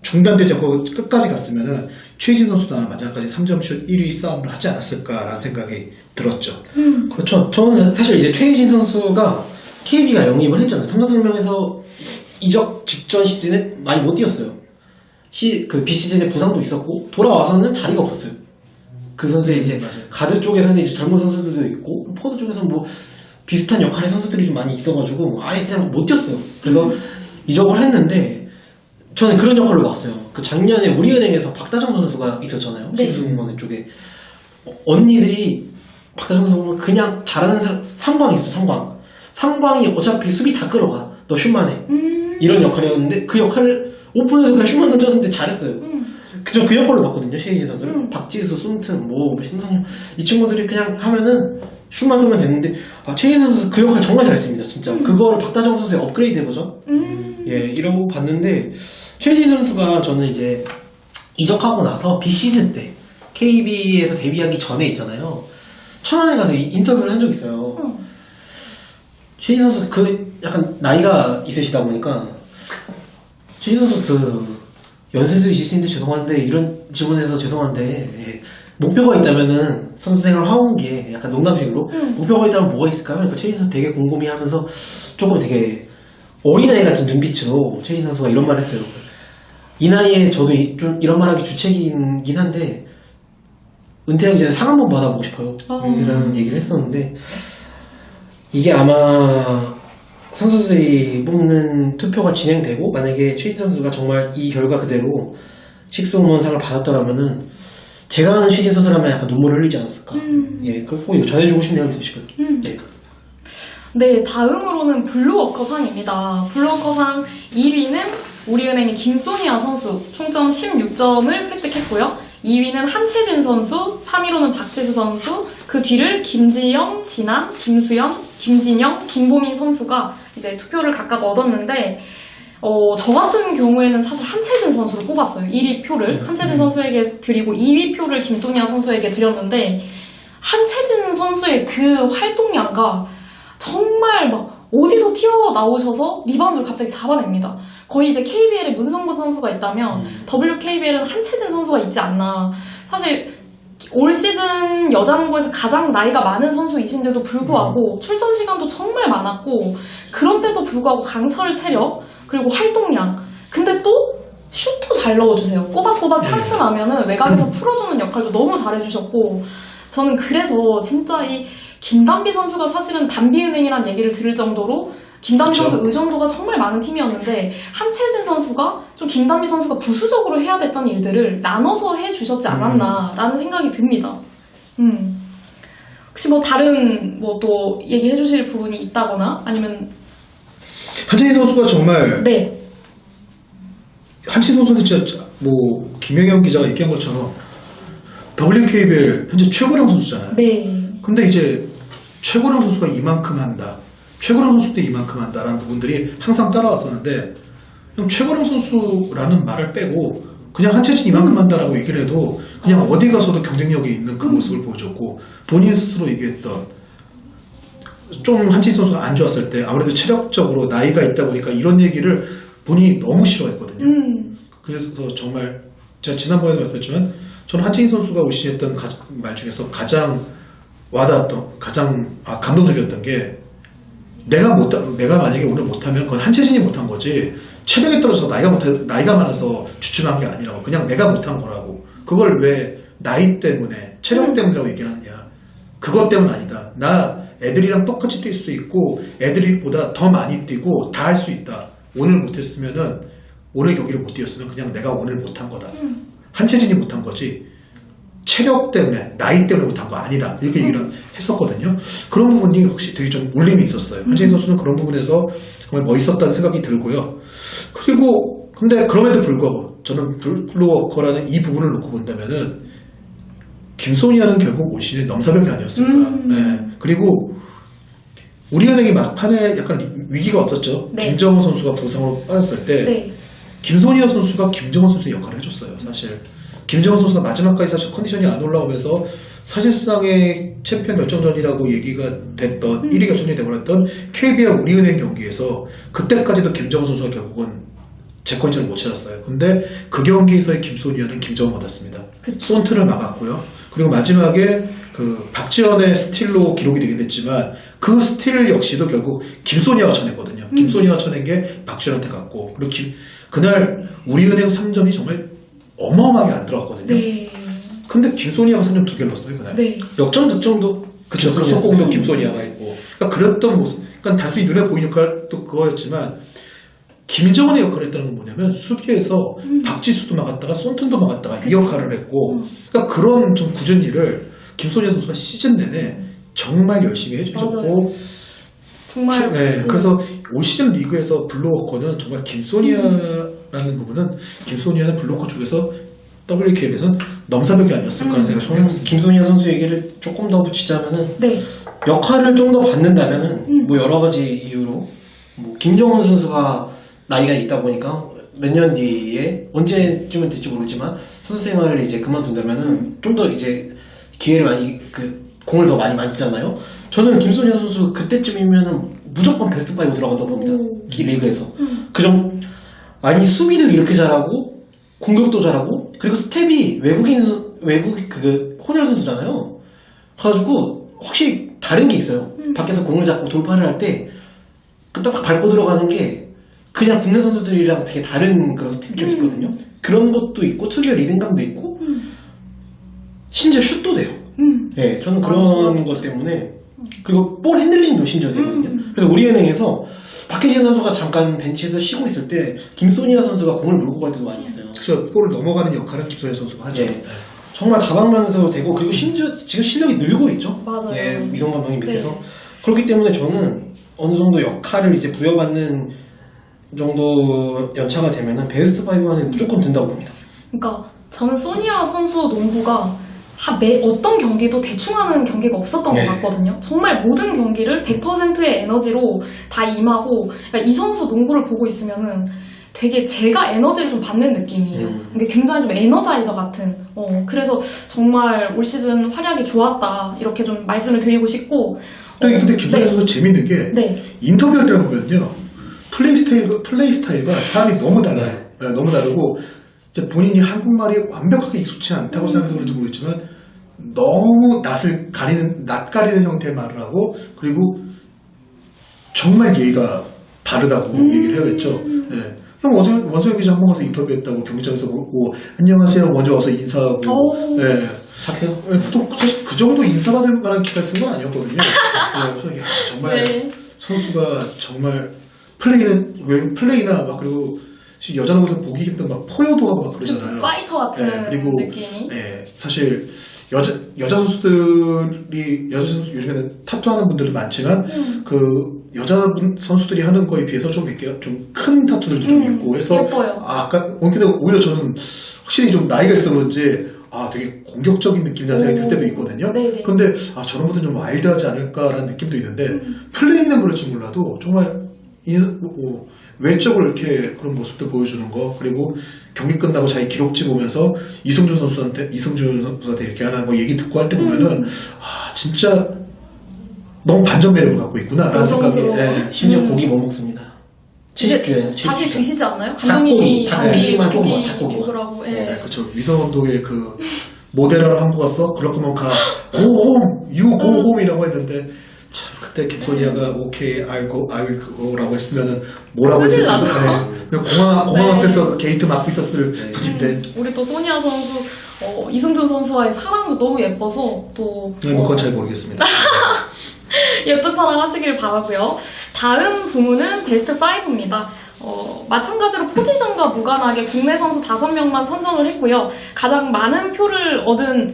중단되지 않고 끝까지 갔으면은 최희진 선수도 아마 마지막까지 3점슛 1위 싸움을 하지 않았을까라는 생각이 들었죠. 그렇죠. 저는 사실 이제 최희진 선수가 KB가 영입을 했잖아요. 삼성생명에서 이적 직전 시즌에 많이 못 뛰었어요. 그 비시즌에 부상도 있었고 돌아와서는 자리가 없었어요. 그 선수의 이제 가드 쪽에서는 이제 젊은 선수들도 있고 포드 쪽에서는 뭐 비슷한 역할의 선수들이 좀 많이 있어가지고 아예 그냥 못 뛰었어요. 그래서 이적을 했는데 저는 그런 역할로 봤어요. 그 작년에 우리은행에서 박다정 선수가 있었잖아요. 네. 신수공원의 쪽에 언니들이 박다정 선수는 그냥 잘하는 사람 상광이 있어. 상광이 어차피 수비 다 끌어가. 너 슛만 해. 이런 역할이었는데 그 역할을 오픈해서 그냥 슛만 던졌는데 잘했어요. 저 그 역할로 봤거든요. 최희진 선수를. 박지수, 숨튼, 심상현 이 친구들이 그냥 하면은 슛만 쏘면 되는데 최희진 선수 그 역할 정말 잘했습니다. 진짜 그거를 박다정 선수의 업그레이드 해보죠. 예, 이러고 봤는데 최희진 선수가 저는 이제 이적하고 나서 비시즌 때 KB에서 데뷔하기 전에 있잖아요. 천안에 가서 인터뷰를 한 적이 있어요. 최희진 선수 그 약간 나이가 있으시다 보니까 최희진 선수 그 연세수 있으신데 죄송한데 이런 질문에서 죄송한데 예, 목표가 있다면은 선수 생활 하원기에 약간 농담식으로 목표가 있다면 뭐가 있을까요? 그러니까 최희진 선수 되게 궁금해하면서 조금 되게 어린아이 같은 눈빛으로 최희진 선수가 이런 말을 했어요. 이 나이에 저도 좀 이런 말하기 주책이긴 한데 은퇴하기 전에 상 한번 받아보고 싶어요. 이라는 얘기를 했었는데 이게 아마 선수들이 뽑는 투표가 진행되고 만약에 최희진 선수가 정말 이 결과 그대로 식스홈런상을 받았더라면은 제가 아는 최희진 선수라면 약간 눈물을 흘리지 않았을까. 예, 그걸 꼭 이거 전해주고 싶네요, 소식을. 네. 네, 다음으로는 블루워커상입니다. 블루워커상 1위는 우리은행의 김소니아 선수 총점 16점을 획득했고요. 2위는 한채진 선수, 3위로는 박지수 선수, 그 뒤를 김지영, 진한, 김수연, 김진영, 김보민 선수가 이제 투표를 각각 얻었는데 저 같은 경우에는 사실 한채진 선수를 뽑았어요. 1위 표를 한채진 선수에게 드리고 2위 표를 김소니아 선수에게 드렸는데 한채진 선수의 그 활동량과 정말 막 어디서 튀어나오셔서 리바운드를 갑자기 잡아냅니다. 거의 이제 KBL에 문성곤 선수가 있다면 WKBL은 한채진 선수가 있지 않나. 사실 올 시즌 여자농구에서 가장 나이가 많은 선수이신데도 불구하고 출전 시간도 정말 많았고 그런데도 불구하고 강철 체력 그리고 활동량 근데 또 슛도 잘 넣어주세요. 꼬박꼬박 찬스 나면은 외곽에서 풀어주는 역할도 너무 잘해주셨고 저는 그래서 진짜 이 김단비 선수가 사실은 단비은행이라는 얘기를 들을 정도로 김단비 그쵸. 선수 의존도가 정말 많은 팀이었는데 한채진 선수가 좀 김단비 선수가 부수적으로 해야 됐던 일들을 나눠서 해주셨지 않았나라는 생각이 듭니다. 혹시 뭐 다른 뭐 또 얘기해 주실 부분이 있다거나 아니면 한채진 선수가 정말 네. 한채진 선수는 진짜 뭐 김영현 기자가 얘기한 것처럼 WKBL 현재 최고령 선수잖아요. 네. 근데 이제 최고령 선수가 이만큼 한다. 최고령 선수 때 이만큼 한다라는 부분들이 항상 따라왔었는데 그냥 최고령 선수라는 말을 빼고 그냥 한채진 이만큼 한다라고 얘기를 해도 그냥 어디 가서도 경쟁력이 있는 그 모습을 보여줬고 본인 스스로 얘기했던 좀 한채진 선수가 안 좋았을 때 아무래도 체력적으로 나이가 있다 보니까 이런 얘기를 본인이 너무 싫어했거든요. 그래서 정말 제가 지난번에도 말씀했지만 저는 한채진 선수가 올 시즌 했던 말 중에서 가장 와닿았던 가장 감동적이었던 게 내가 만약에 오늘 못하면 그건 한채진이 못한 거지 체력에 떨어져서 나이가 많아서 주춤한 게 아니라고 그냥 내가 못한 거라고 그걸 왜 나이 때문에 체력 때문이라고 얘기하느냐 그것 때문 아니다 나 애들이랑 똑같이 뛸 수 있고 애들보다 더 많이 뛰고 다 할 수 있다 오늘 못했으면은 오늘 경기를 못 뛰었으면 그냥 내가 오늘 못한 거다 한채진이 못한 거지 체력 때문에 나이 때문에 못한 거 아니다 이렇게 얘기를 했었거든요. 그런 부분이 혹시 되게 좀 울림이 있었어요. 한채진 선수는 그런 부분에서 정말 멋있었다는 생각이 들고요. 그리고 근데 그럼에도 불구하고 저는 블루워커라는 이 부분을 놓고 본다면은 김소니아는 결국 올 시즌 넘사벽이 아니었을까. 네. 그리고 우리은행이 막판에 약간 위기가 왔었죠. 네. 김정은 선수가 부상으로 빠졌을 때 네. 김소니아 선수가 김정은 선수의 역할을 해줬어요. 사실 김정은 선수가 마지막까지 사실 컨디션이 안 올라오면서 사실상의 챔피언 결정전이라고 얘기가 됐던 1위 결정전이 돼버렸던 KB와 우리은행 경기에서 그때까지도 김정은 선수가 결국은 제 컨디션을 못 찾았어요. 근데 그 경기에서의 김소니아는 김정은 받았습니다. 손트를 막았고요. 그리고 마지막에 그 박지현의 스틸로 기록이 되긴 했지만 그 스틸 역시도 결국 김소니아가 쳐냈거든요. 김소니아가 쳐낸 게 박지현한테 갔고 그리고 그날 우리은행 3점이 정말 어마어마하게 안 들어갔거든요. 네. 근데 김소니아가 3점 2개를 넣었어요 그날. 네. 역전 득점도 그쵸. 그 속공도 김소니아가 있고. 그러니까 그랬던 모습. 그러니까 단순히 눈에 보이는 역할도 그거였지만 김정은의 역할을 했다는 건 뭐냐면 수비에서 박지수도 막았다가 손튼도 막았다가 이 역할을 했고 그러니까 그런 좀 굳은 일을 김소니아 선수가 시즌 내내 정말 열심히 해주셨고 정말 네, 그래서 올 시즌 리그에서 블루워커는 정말 김소니아라는 부분은 김소니아는 블루워커 쪽에서 WKB에서는 넘사벽이 아니었을까 생각을 해봤습니다. 김소니아 선수 얘기를 조금 더 붙이자면은 네. 역할을 좀 더 받는다면은 뭐 여러 가지 이유로 뭐 김정은 선수가 나이가 있다 보니까 몇 년 뒤에 언제쯤은 될지 모르지만 선수 생활을 이제 그만둔다면은 좀 더 이제 기회를 많이 공을 더 많이 만지잖아요. 저는 김소니아 선수 그때쯤이면은 무조건 베스트 5 들어간다고 봅니다. 이 리그에서. 아니 수비도 이렇게 잘하고 공격도 잘하고 그리고 스텝이 외국 혼혈 선수잖아요. 그래가지고 확실히 다른 게 있어요. 밖에서 공을 잡고 돌파를 할 때 딱딱 밟고 들어가는 게 그냥 국내 선수들이랑 되게 다른 그런 스텝이 좀 있거든요. 그런 것도 있고 특유의 리듬감도 있고 심지어 슛도 돼요. 네, 저는 그런 것 때문에 그리고 볼 핸들링도 심지어 되거든요. 그래서 우리은행에서 박혜진 선수가 잠깐 벤치에서 쉬고 있을 때 김소니아 선수가 공을 몰고 갈 때도 많이 있어요. 그래서 볼을 넘어가는 역할은 김소니아 선수가 하죠. 네. 정말 다방면에서 되고 그리고 심지어 지금 실력이 늘고 있죠. 맞아요. 예, 이성 감독님 밑에서. 네. 그렇기 때문에 저는 어느 정도 역할을 이제 부여받는 정도 연차가 되면은 베스트 5 안에 무조건 든다고 봅니다. 그러니까 저는 소니아 선수 농구가 어떤 경기도 대충 하는 경기가 없었던 네. 것 같거든요. 정말 모든 경기를 100%의 에너지로 다 임하고 그러니까 이 선수 농구를 보고 있으면은 되게 제가 에너지를 좀 받는 느낌이에요. 이게 굉장히 좀 에너자이저 같은. 그래서 정말 올 시즌 활약이 좋았다 이렇게 좀 말씀을 드리고 싶고. 근데 김소니아 선수 재밌는 게 인터뷰할 때 보면요 플레이 스타일과 사람이 너무 달라요. 네, 너무 다르고 이제 본인이 한국말이 완벽하게 익숙치 않다고 생각해서 그런지 모르겠지만 너무 낯 가리는 형태의 말을 하고 그리고 정말 예의가 바르다고 얘기를 해야겠죠. 네. 형 원소영 기자 한 번 가서 인터뷰했다고 경기장에서 보고 안녕하세요 먼저 와서 인사하고 네. 착해요. 네, 보통 사실 그 정도 인사받을 만한 기사를 쓴 건 아니었거든요. 네, 그래서 야, 정말 선수가 정말 플레이나 막 그리고 지금 여자 농구에서 보기 힘든 막 포효도 하고 막 그러잖아요. 파이터 같은 네, 그리고 느낌이. 네, 사실 여자 선수들이 요즘에는 타투하는 분들도 많지만 그 여자 선수들이 하는 거에 비해서 좀 이렇게 좀 큰 타투들도 좀 있고 해서 예뻐요. 근데 오히려 저는 확실히 좀 나이가 있어 그런지 되게 공격적인 느낌이라는 생각이 들 때도 있거든요. 네네. 근데 저런 분들은 좀 와일드하지 않을까라는 느낌도 있는데 플레이는 그럴지 몰라도 정말 외적으로 이렇게 그런 모습도 보여주는 거 그리고 경기 끝나고 자기 기록지 보면서 이승준 선수한테 이렇게 하나 뭐 얘기 듣고 할 때 보면은 진짜 너무 반전 매력을 갖고 있구나라는 생각이 심지어 고기 못 먹습니다. 70주예요. 다시 드시지 않나요? 감독님이 닭고기만 조금만 닭고기만. 먹으라고. 그렇죠. 위성 감독의 그 모델하러 한국 왔어? 그럴 거면 가. 고홈! 유 고홈이라고 했는데 참 그때 김소니아가 오케이 I will go라고 했으면은 뭐라고 했을지 공항 앞에서 게이트 막고 있었을 분인데 우리 또 소니아 선수 이승준 선수와의 사랑도 너무 예뻐서 또 그건 잘 모르겠습니다. 예쁜 사랑 하시길 바라고요. 다음 부문은 베스트 5입니다. 마찬가지로 포지션과 무관하게 국내 선수 5명만 선정을 했고요. 가장 많은 표를 얻은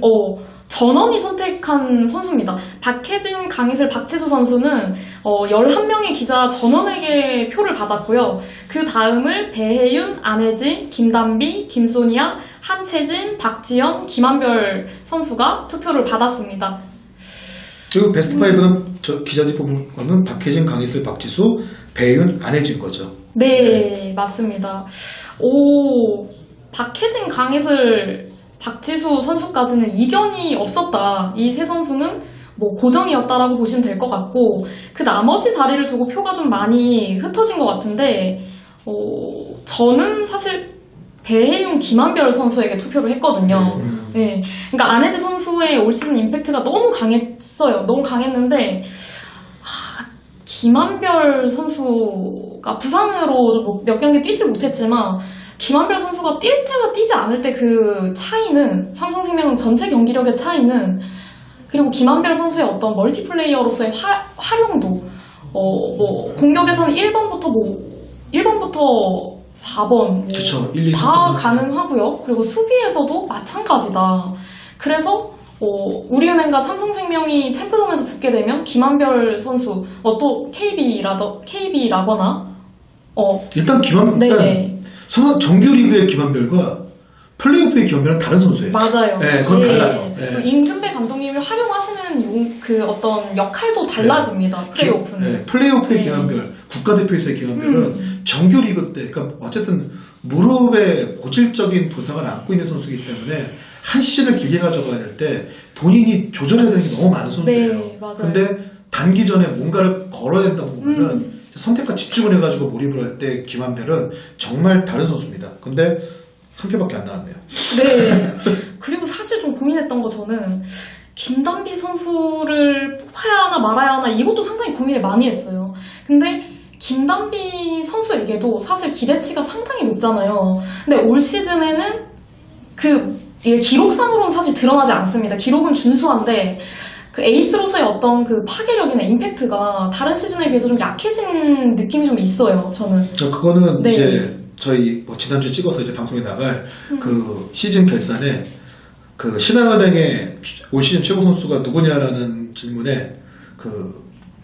전원이 선택한 선수입니다. 박혜진, 강희슬, 박지수 선수는 11명의 기자 전원에게 표를 받았고요. 그 다음을 배혜윤, 안혜지, 김단비, 김소니아, 한채진, 박지연, 김한별 선수가 투표를 받았습니다. 그리고 베스트 5는 기자들이 뽑은 거는 박혜진, 강희슬, 박지수, 배혜윤, 안혜진 거죠. 네, 맞습니다. 박혜진, 강희슬, 박지수 선수까지는 이견이 없었다. 이 세 선수는 뭐 고정이었다라고 보시면 될 것 같고, 그 나머지 자리를 두고 표가 좀 많이 흩어진 것 같은데, 저는 사실 배혜윤, 김한별 선수에게 투표를 했거든요. 네, 그러니까 안혜지 선수의 올 시즌 임팩트가 너무 강했어요. 너무 강했는데, 김한별 선수가 부상으로 몇 경기 뛰질 못했지만, 김한별 선수가 뛸 때와 뛰지 않을 때 그 차이는, 삼성생명 전체 경기력의 차이는, 그리고 김한별 선수의 어떤 멀티플레이어로서의 활용도, 공격에서는 1번부터 4번 그쵸, 1, 2, 다 3, 가능하고요. 그리고 수비에서도 마찬가지다. 그래서 우리은행과 삼성생명이 챔프전에서 붙게 되면 김한별 선수, 또 KB라거나 일단 정규리그의 김한별과 플레이오프의 김한별은 다른 선수예요. 맞아요. 네, 그건 달라요. 네. 임근배 감독님이 활용하시는 그 어떤 역할도 달라집니다. 플레이오프는. 플레이오프의 김한별, 국가대표에서의 김한별은 정규리그 때, 그러니까 어쨌든 무릎에 고질적인 부상을 안고 있는 선수이기 때문에 한 시즌을 길게 가져가야 될 때 본인이 조절해야 되는 게 너무 많은 선수예요. 네, 맞아요. 근데 단기전에 뭔가를 걸어야 된다고 보면은 선택과 집중을 해가지고 몰입을 할 때 김한별은 정말 다른 선수입니다. 근데 한 표밖에 안 나왔네요. 네. 그리고 사실 좀 고민했던 거 저는 김단비 선수를 뽑아야 하나 말아야 하나 이것도 상당히 고민을 많이 했어요. 근데 김단비 선수에게도 사실 기대치가 상당히 높잖아요. 근데 올 시즌에는 이게 기록상으로는 사실 드러나지 않습니다. 기록은 준수한데 그 에이스로서의 어떤 그 파괴력이나 임팩트가 다른 시즌에 비해서 좀 약해진 느낌이 좀 있어요, 저는. 그거는 네. 이제 저희 지난주에 찍어서 이제 방송에 나갈 그 시즌 결산에 그 신한은행의 올 시즌 최고 선수가 누구냐라는 질문에 그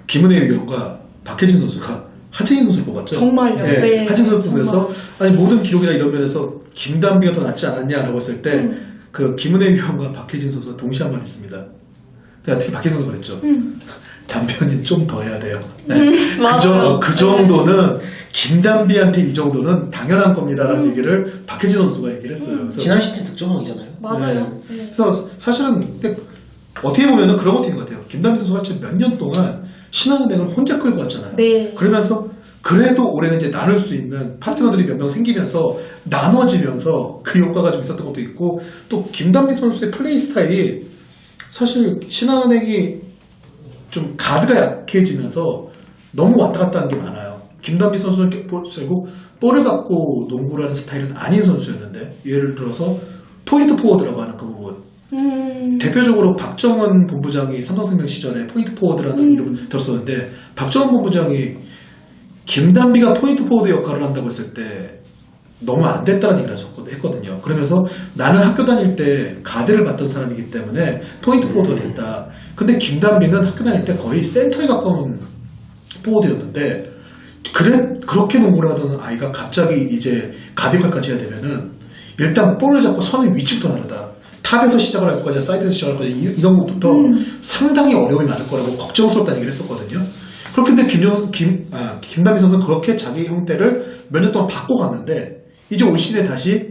김은혜 위원과 박혜진 선수가 한채진 선수를 뽑았죠. 정말요? 네. 한채진 선수 보면서 아니 모든 기록이나 이런 면에서 김단비가 더 낫지 않았냐라고 했을 때 그 김은혜 위원과 박혜진 선수가 동시에 한 말 했습니다. 특히 박혜진 선수가 그랬죠. 담변이 좀 더 해야 돼요. 네. 그 정도는 김단비한테 이 정도는 당연한 겁니다라는 얘기를 박혜진 선수가 얘기를 했어요. 그래서 지난 시즌 득점왕이잖아요. 맞아요. 네. 그래서 사실은 어떻게 보면은 그런 것도 있는 것 같아요. 김단비 선수가 지금 몇 년 동안 신한은행을 혼자 끌고 왔잖아요. 네. 그러면서 그래도 올해는 이제 나눌 수 있는 파트너들이 몇 명 생기면서 나눠지면서 그 효과가 좀 있었던 것도 있고, 또 김단비 선수의 플레이 스타일이 사실 신한은행이 좀 가드가 약해지면서 너무 왔다 갔다 하는 게 많아요. 김단비 선수는 결국 볼을 갖고 농구를 하는 스타일은 아닌 선수였는데, 예를 들어서 포인트 포워드라고 하는 그 부분, 대표적으로 박정원 본부장이 삼성생명 시절에 포인트 포워드라는 이름을 들었었는데, 박정원 본부장이 김단비가 포인트 포워드 역할을 한다고 했을 때 너무 안 됐다는 얘기를 했거든요. 그러면서 나는 학교 다닐 때 가드를 맡던 사람이기 때문에 포인트 포워드가 됐다. 근데 김단비는 학교 다닐 때 거의 센터에 가까운 포워드였는데, 그렇게 농구를 하던 아이가 갑자기 이제 가드 역할까지 해야 되면은 일단 볼을 잡고 서는 위치부터 다르다. 탑에서 시작을 할 거냐, 사이드에서 시작을 할 거냐, 이런 것부터 상당히 어려움이 많을 거라고 걱정스럽다는 얘기를 했었거든요. 그렇게 근데 김단비 선수는 그렇게 자기 형태를 몇 년 동안 바꿔갔는데, 이제 올 시즌에 다시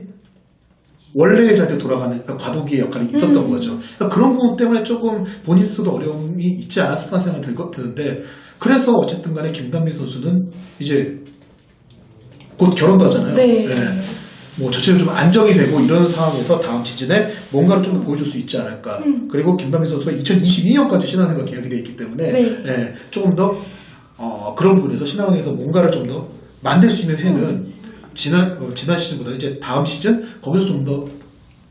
원래의 자리로 돌아가는 과도기의 역할이 있었던 거죠. 그런 부분 때문에 조금 본인 스스로도 어려움이 있지 않았을까 생각이 드는데, 그래서 어쨌든 간에 김단비 선수는 이제 곧 결혼도 하잖아요. 네. 네. 뭐 전체적으로 좀 안정이 되고 이런 상황에서 다음 시즌에 뭔가를 좀 더 보여줄 수 있지 않을까. 그리고 김단비 선수가 2022년까지 신한은행과 계약이 되어 있기 때문에 네, 조금 더 그런 부분에서 신한은행에서 뭔가를 좀 더 만들 수 있는 해는 지난 시즌보다 이제 다음 시즌 거기서 좀 더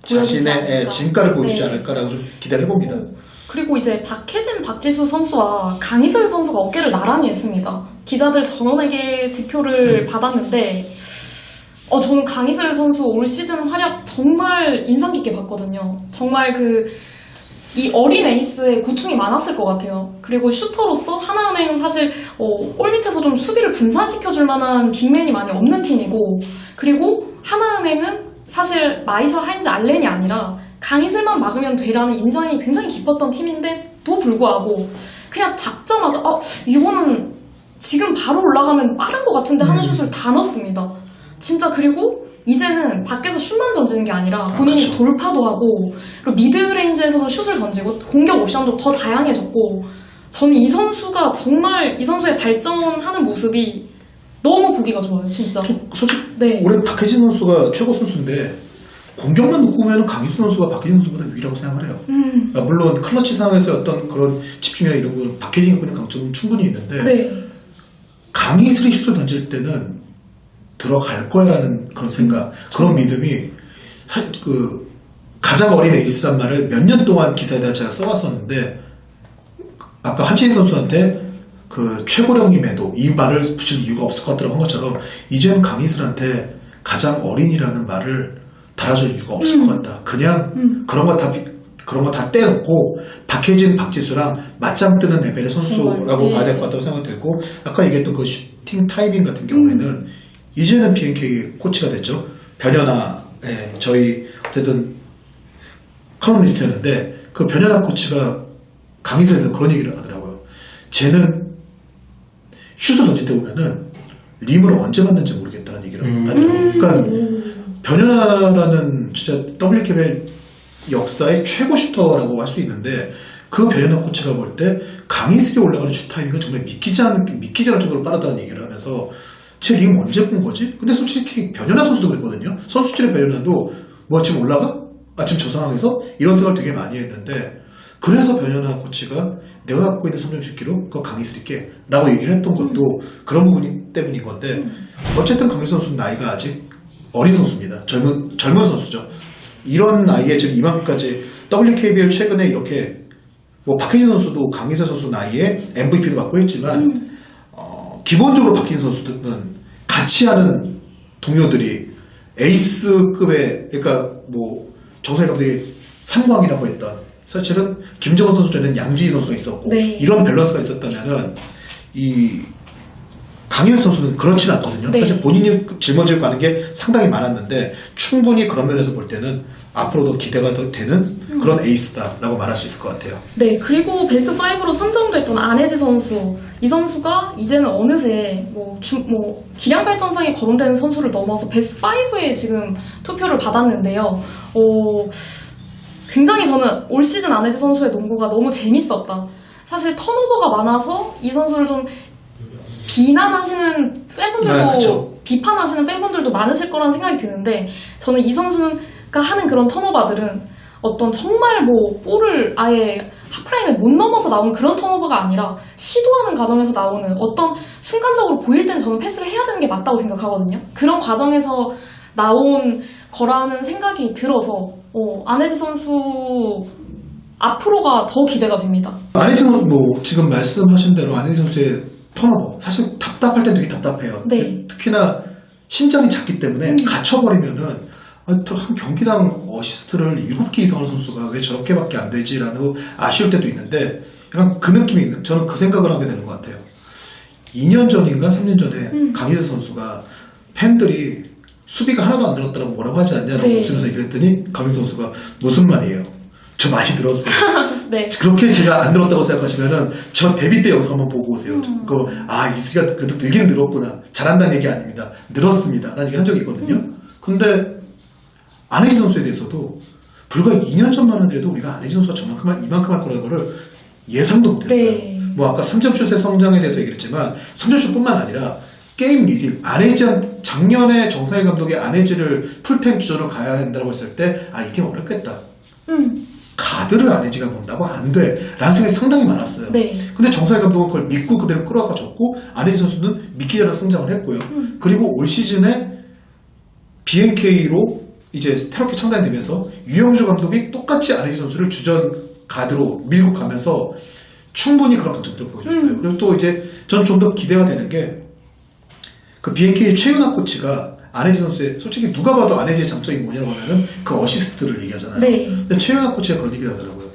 자신의 진가를 보여주지 않을까라고 좀 기대를 해봅니다. 그리고 이제 박혜진, 박지수 선수와 강희슬 선수가 어깨를 나란히 했습니다. 기자들 전원에게 득표를 받았는데, 저는 강희슬 선수 올 시즌 활약 정말 인상 깊게 봤거든요. 정말 이 어린 에이스의 고충이 많았을 것 같아요. 그리고 슈터로서 하나은행 사실 골 밑에서 좀 수비를 분산시켜줄 만한 빅맨이 많이 없는 팀이고, 그리고 하나은행은 사실 마이샤 하인즈 알렌이 아니라 강희슬만 막으면 되라는 인상이 굉장히 깊었던 팀인데도 불구하고 그냥 잡자마자 이거는 지금 바로 올라가면 빠른 것 같은데 하는 슛을 다 넣습니다. 진짜. 그리고 이제는 밖에서 슛만 던지는 게 아니라 본인이 그렇죠. 돌파도 하고, 그리고 미드레인지에서도 슛을 던지고 공격 옵션도 더 다양해졌고, 저는 이 선수가 정말 이 선수의 발전하는 모습이 너무 보기가 좋아요, 진짜. 솔직히 네. 올해 박혜진 선수가 최고 선수인데 공격만 놓고 보면 강희슬 선수가 박혜진 선수보다 유리라고 생각을 해요. 그러니까 물론 클러치 상황에서 어떤 그런 집중력 이런 건 박혜진이 보는 강점은 충분히 있는데 네. 강희슬이 슛을 던질 때는 들어갈 거야라는 그런 생각, 그런 믿음이 그 가장 어린 에이스란 말을 몇 년 동안 기사에다 제가 써왔었는데, 아까 한채희 선수한테 그 최고령님에도 이 말을 붙일 이유가 없을 것 같더라고 한 것처럼 이젠 강희슬한테 가장 어린이라는 말을 달아줄 이유가 없을 것 같다. 그냥 그런 거 다 떼놓고 박혜진, 박지수랑 맞짱 뜨는 레벨의 선수라고 봐야 될 것 같다고 생각이 들고, 아까 얘기했던 그 슈팅 타이밍 같은 경우에는 이제는 BNK 코치가 됐죠. 변현아, 저희 어쨌든 컬럼니스트였는데 그 변현아 코치가 강의실에서 그런 얘기를 하더라고요. 쟤는 슛을 던질 때 보면은 림을 언제 맞는지 모르겠다는 얘기를 하더라고요. 그러니까 변현아라는 진짜 WKBL 역사의 최고 슈터라고 할 수 있는데, 그 변현아 코치가 볼 때 강희슬이 올라가는 슛 타이밍은 정말 믿기지 않을 정도로 빠르다는 얘기를 하면서 쟤 림 언제 본 거지? 근데 솔직히 변현아 선수도 그랬거든요. 선수들의 변현아도 뭐 지금 올라가? 지금 저 상황에서? 이런 생각을 되게 많이 했는데, 그래서 변현아 코치가 내가 갖고 있는 3점 슛기로 그거 강희슬이께 라고 얘기를 했던 것도 그런 부분 때문인 건데, 어쨌든 강희슬 선수는 나이가 아직 어린 선수입니다. 젊은 선수죠. 이런 나이에 지금 이만큼까지 WKBL 최근에 이렇게 뭐 박혜진 선수도 강희슬 선수 나이에 MVP도 받고 했지만 기본적으로 박혜진 선수들은 같이 하는 동료들이 에이스급의, 그러니까 뭐 정상희 감독이 삼광이라고 했던, 사실은 김정은 선수 전에는 양지희 선수가 있었고, 네. 이런 밸런스가 있었다면은 이 강희슬 선수는 그렇진 않거든요. 네. 사실 본인이 짊어지고 가는 게 상당히 많았는데, 충분히 그런 면에서 볼 때는 앞으로도 기대가 더 되는 그런 에이스다라고 말할 수 있을 것 같아요. 네, 그리고 베스트 5로 선정도 했던 안혜지 선수. 이 선수가 이제는 어느새 기량 발전상에 거론되는 선수를 넘어서 베스트 5에 지금 투표를 받았는데요. 굉장히 저는 올 시즌 안혜지 선수의 농구가 너무 재밌었다. 사실 턴오버가 많아서 이 선수를 좀 비난하시는 팬분들도, 비판하시는 팬분들도 많으실 거라는 생각이 드는데, 저는 이 선수가 하는 그런 턴오버들은 어떤 정말 볼을 아예 하프라인을 못 넘어서 나오는 그런 턴오버가 아니라 시도하는 과정에서 나오는 어떤 순간적으로 보일 땐 저는 패스를 해야 되는 게 맞다고 생각하거든요. 그런 과정에서 나온 거라는 생각이 들어서 안혜지 선수 앞으로가 더 기대가 됩니다. 안혜지 선수 지금 말씀하신 대로 안혜지 선수의 턴오버 사실 답답할 때 되게 답답해요. 네. 특히나 신장이 작기 때문에 갇혀버리면은 한 경기당 어시스트를 7개 이상 하는 선수가 왜 저렇게밖에 안 되지라는 아쉬울 때도 있는데, 약간 그 느낌이 있는, 저는 그 생각을 하게 되는 것 같아요. 2년 전인가 3년 전에 강희슬 선수가 팬들이 수비가 하나도 안 늘었다고 뭐라고 하지 않냐라고 네. 웃으면서 얘기를 했더니 강희슬 선수가 무슨 말이에요? 저 많이 늘었어요. 네. 그렇게 제가 안 늘었다고 생각하시면은 저 데뷔 때 영상 한번 보고 오세요. 이슬이가 그래도 늘긴 늘었구나. 잘한다는 얘기 아닙니다. 늘었습니다. 라는 얘기 한 적이 있거든요. 근데 안혜지 선수에 대해서도 불과 2년 전만 하더라도 우리가 안혜지 선수가 이만큼 할 거라는 거를 예상도 못했어요. 네. 아까 3점슛의 성장에 대해서 얘기를 했지만 3점슛뿐만 아니라 게임 리딩, 작년에 정상일 감독이 안혜지를 풀템 주전으로 가야 된다고 했을 때 이게 어렵겠다. 가드를 안혜지가 본다고 안 돼 라는 생각이 상당히 많았어요. 네. 근데 정상일 감독은 그걸 믿고 그대로 끌어가 줬고, 안혜지 선수는 믿기 전에 성장을 했고요. 그리고 올 시즌에 BNK로 이제 새롭게 창단되면서 유영주 감독이 똑같이 안혜지 선수를 주전 가드로 밀고 가면서 충분히 그런 감정들을 보여줬어요. 그리고 또 이제 저는 좀 더 기대가 되는 게, 그 BNK의 최은학 코치가 안혜지 선수의, 솔직히 누가 봐도 안혜지의 장점이 뭐냐고 하면은 그 어시스트를 얘기하잖아요. 네. 근데 최은학 코치가 그런 얘기를 하더라고요.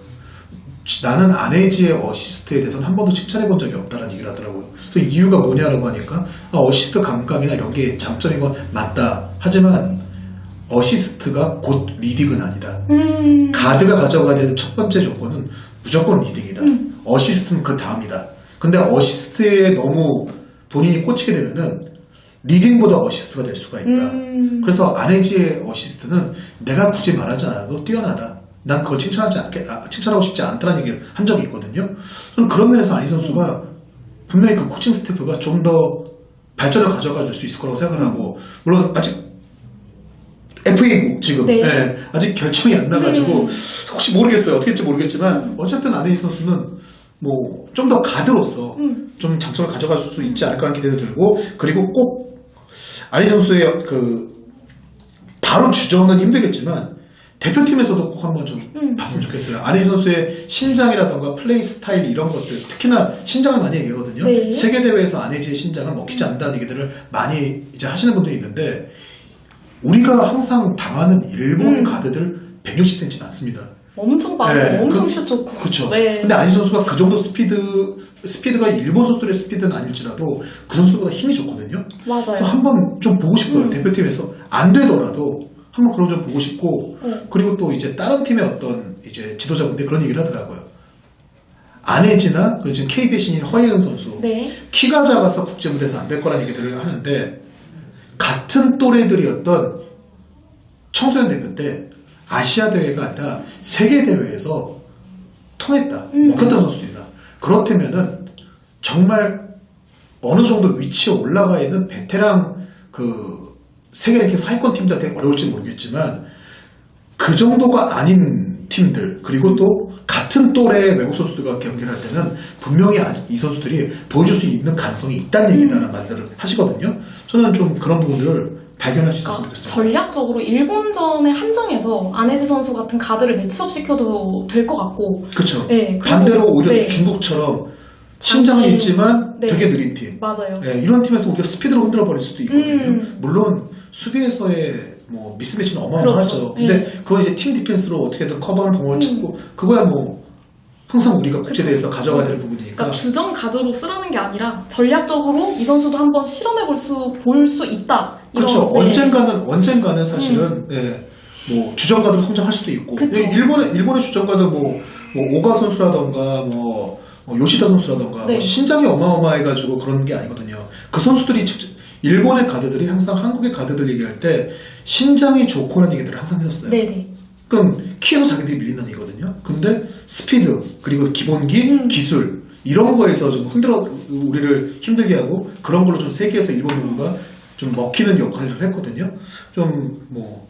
나는 안혜지의 어시스트에 대해서는 한 번도 칭찬해 본 적이 없다는 얘기를 하더라고요. 그래서 이유가 뭐냐라고 하니까 어시스트 감각이나 이런 게 장점인 건 맞다. 하지만 어시스트가 곧 리딩은 아니다. 가드가 가져가야 되는 첫 번째 조건은 무조건 리딩이다. 어시스트는 그 다음이다. 근데 어시스트에 너무 본인이 꽂히게 되면은 리딩보다 어시스트가 될 수가 있다. 그래서 안혜지의 어시스트는 내가 굳이 말하지 않아도 뛰어나다. 난 그걸 칭찬하고 싶지 않다는 얘기를 한 적이 있거든요. 저는 그런 면에서 안혜지 선수가 분명히 그 코칭 스태프가 좀 더 발전을 가져가 줄 수 있을 거라고 생각을 하고, 물론 아직 FA 지금 네. 예, 아직 결정이 안 나가지고 혹시 모르겠어요. 어떻게 될지 모르겠지만 어쨌든 안혜지 선수는 뭐 좀 더 가드로서 좀 장점을 가져갈 수 있지 않을까라는 기대도 들고, 그리고 꼭 안혜지 선수의 그 바로 주전은 힘들겠지만 대표팀에서도 꼭 한번 좀 봤으면 좋겠어요. 안혜지 선수의 신장이라던가 플레이 스타일 이런 것들, 특히나 신장을 많이 얘기하거든요. 네. 세계 대회에서 안혜지의 신장은 먹히지 않는다는 얘기들을 많이 이제 하시는 분들이 있는데, 우리가 항상 당하는 일본 가드들 160cm 많습니다. 엄청 빠르고 네, 엄청 슛 좋고. 그렇죠. 네. 근데 안혜지 선수가 그 정도 스피드가 일본 선수들의 스피드는 아닐지라도 그 선수보다 힘이 좋거든요. 맞아요. 그래서 한번 좀 보고 싶어요. 대표팀에서 안 되더라도 한번 그런 점 보고 싶고, 그리고 또 이제 다른 팀의 어떤 이제 지도자분들 그런 얘기를 하더라고요. 안혜지나 그 지금 KB의 신인 허예은 선수, 네. 키가 작아서 국제 무대에서 안 될 거라는 얘기들을 하는데, 같은 또래들이었던 청소년 대표 때 아시아 대회가 아니라 세계 대회에서 통했다, 먹혔던 선수들이다. 그렇다면은 정말 어느 정도 위치에 올라가 있는 베테랑 그 세계 랭킹 상위권 팀들한테 어려울지 모르겠지만, 그 정도가 아닌 팀들, 그리고 또 같은 또래의 외국 선수들과 경기를 할 때는 분명히 이 선수들이 보여줄 수 있는 가능성이 있다는 얘기다라는 말들을 하시거든요. 저는 좀 그런 부분들을 발견할 수 있었으면 좋겠습니다. 전략적으로 일본전에 한정해서 안혜지 선수 같은 가드를 매치업 시켜도 될 것 같고. 그렇죠. 네, 반대로 오히려 네. 중국처럼 신장이 있지만 네. 되게 느린 팀. 맞아요. 네, 이런 팀에서 우리가 스피드로 흔들어 버릴 수도 있거든요. 물론 수비에서의 뭐 미스매치는 어마어마하죠. 그렇죠. 근데 네. 그거 이제 팀 디펜스로 어떻게든 커버하는 공을 찾고, 그거야 뭐 항상 우리가 국제대회에서 가져가야 될 부분이니까. 그러니까 주전 가드로 쓰라는 게 아니라 전략적으로 이 선수도 한번 실험해 볼 수 있다. 이런, 그렇죠. 네. 언젠가는 사실은 네, 뭐 주전 가드로 성장할 수도 있고. 그쵸. 일본의 주전 가드 뭐 오가 선수라던가 뭐 요시다 선수라던가 네. 뭐 신장이 어마어마해가지고 그런 게 아니거든요. 그 선수들이 일본의 가드들이 항상 한국의 가드들 얘기할 때 신장이 좋고라는 얘기들을 항상 했었어요. 네네. 그럼 키에서 자기들이 밀린다는 얘기거든요. 근데 스피드, 그리고 기본기, 기술 이런 거에서 좀 흔들어 우리를 힘들게 하고, 그런 걸로 좀 세계에서 일본 농구가 좀 먹히는 역할을 했거든요. 좀 뭐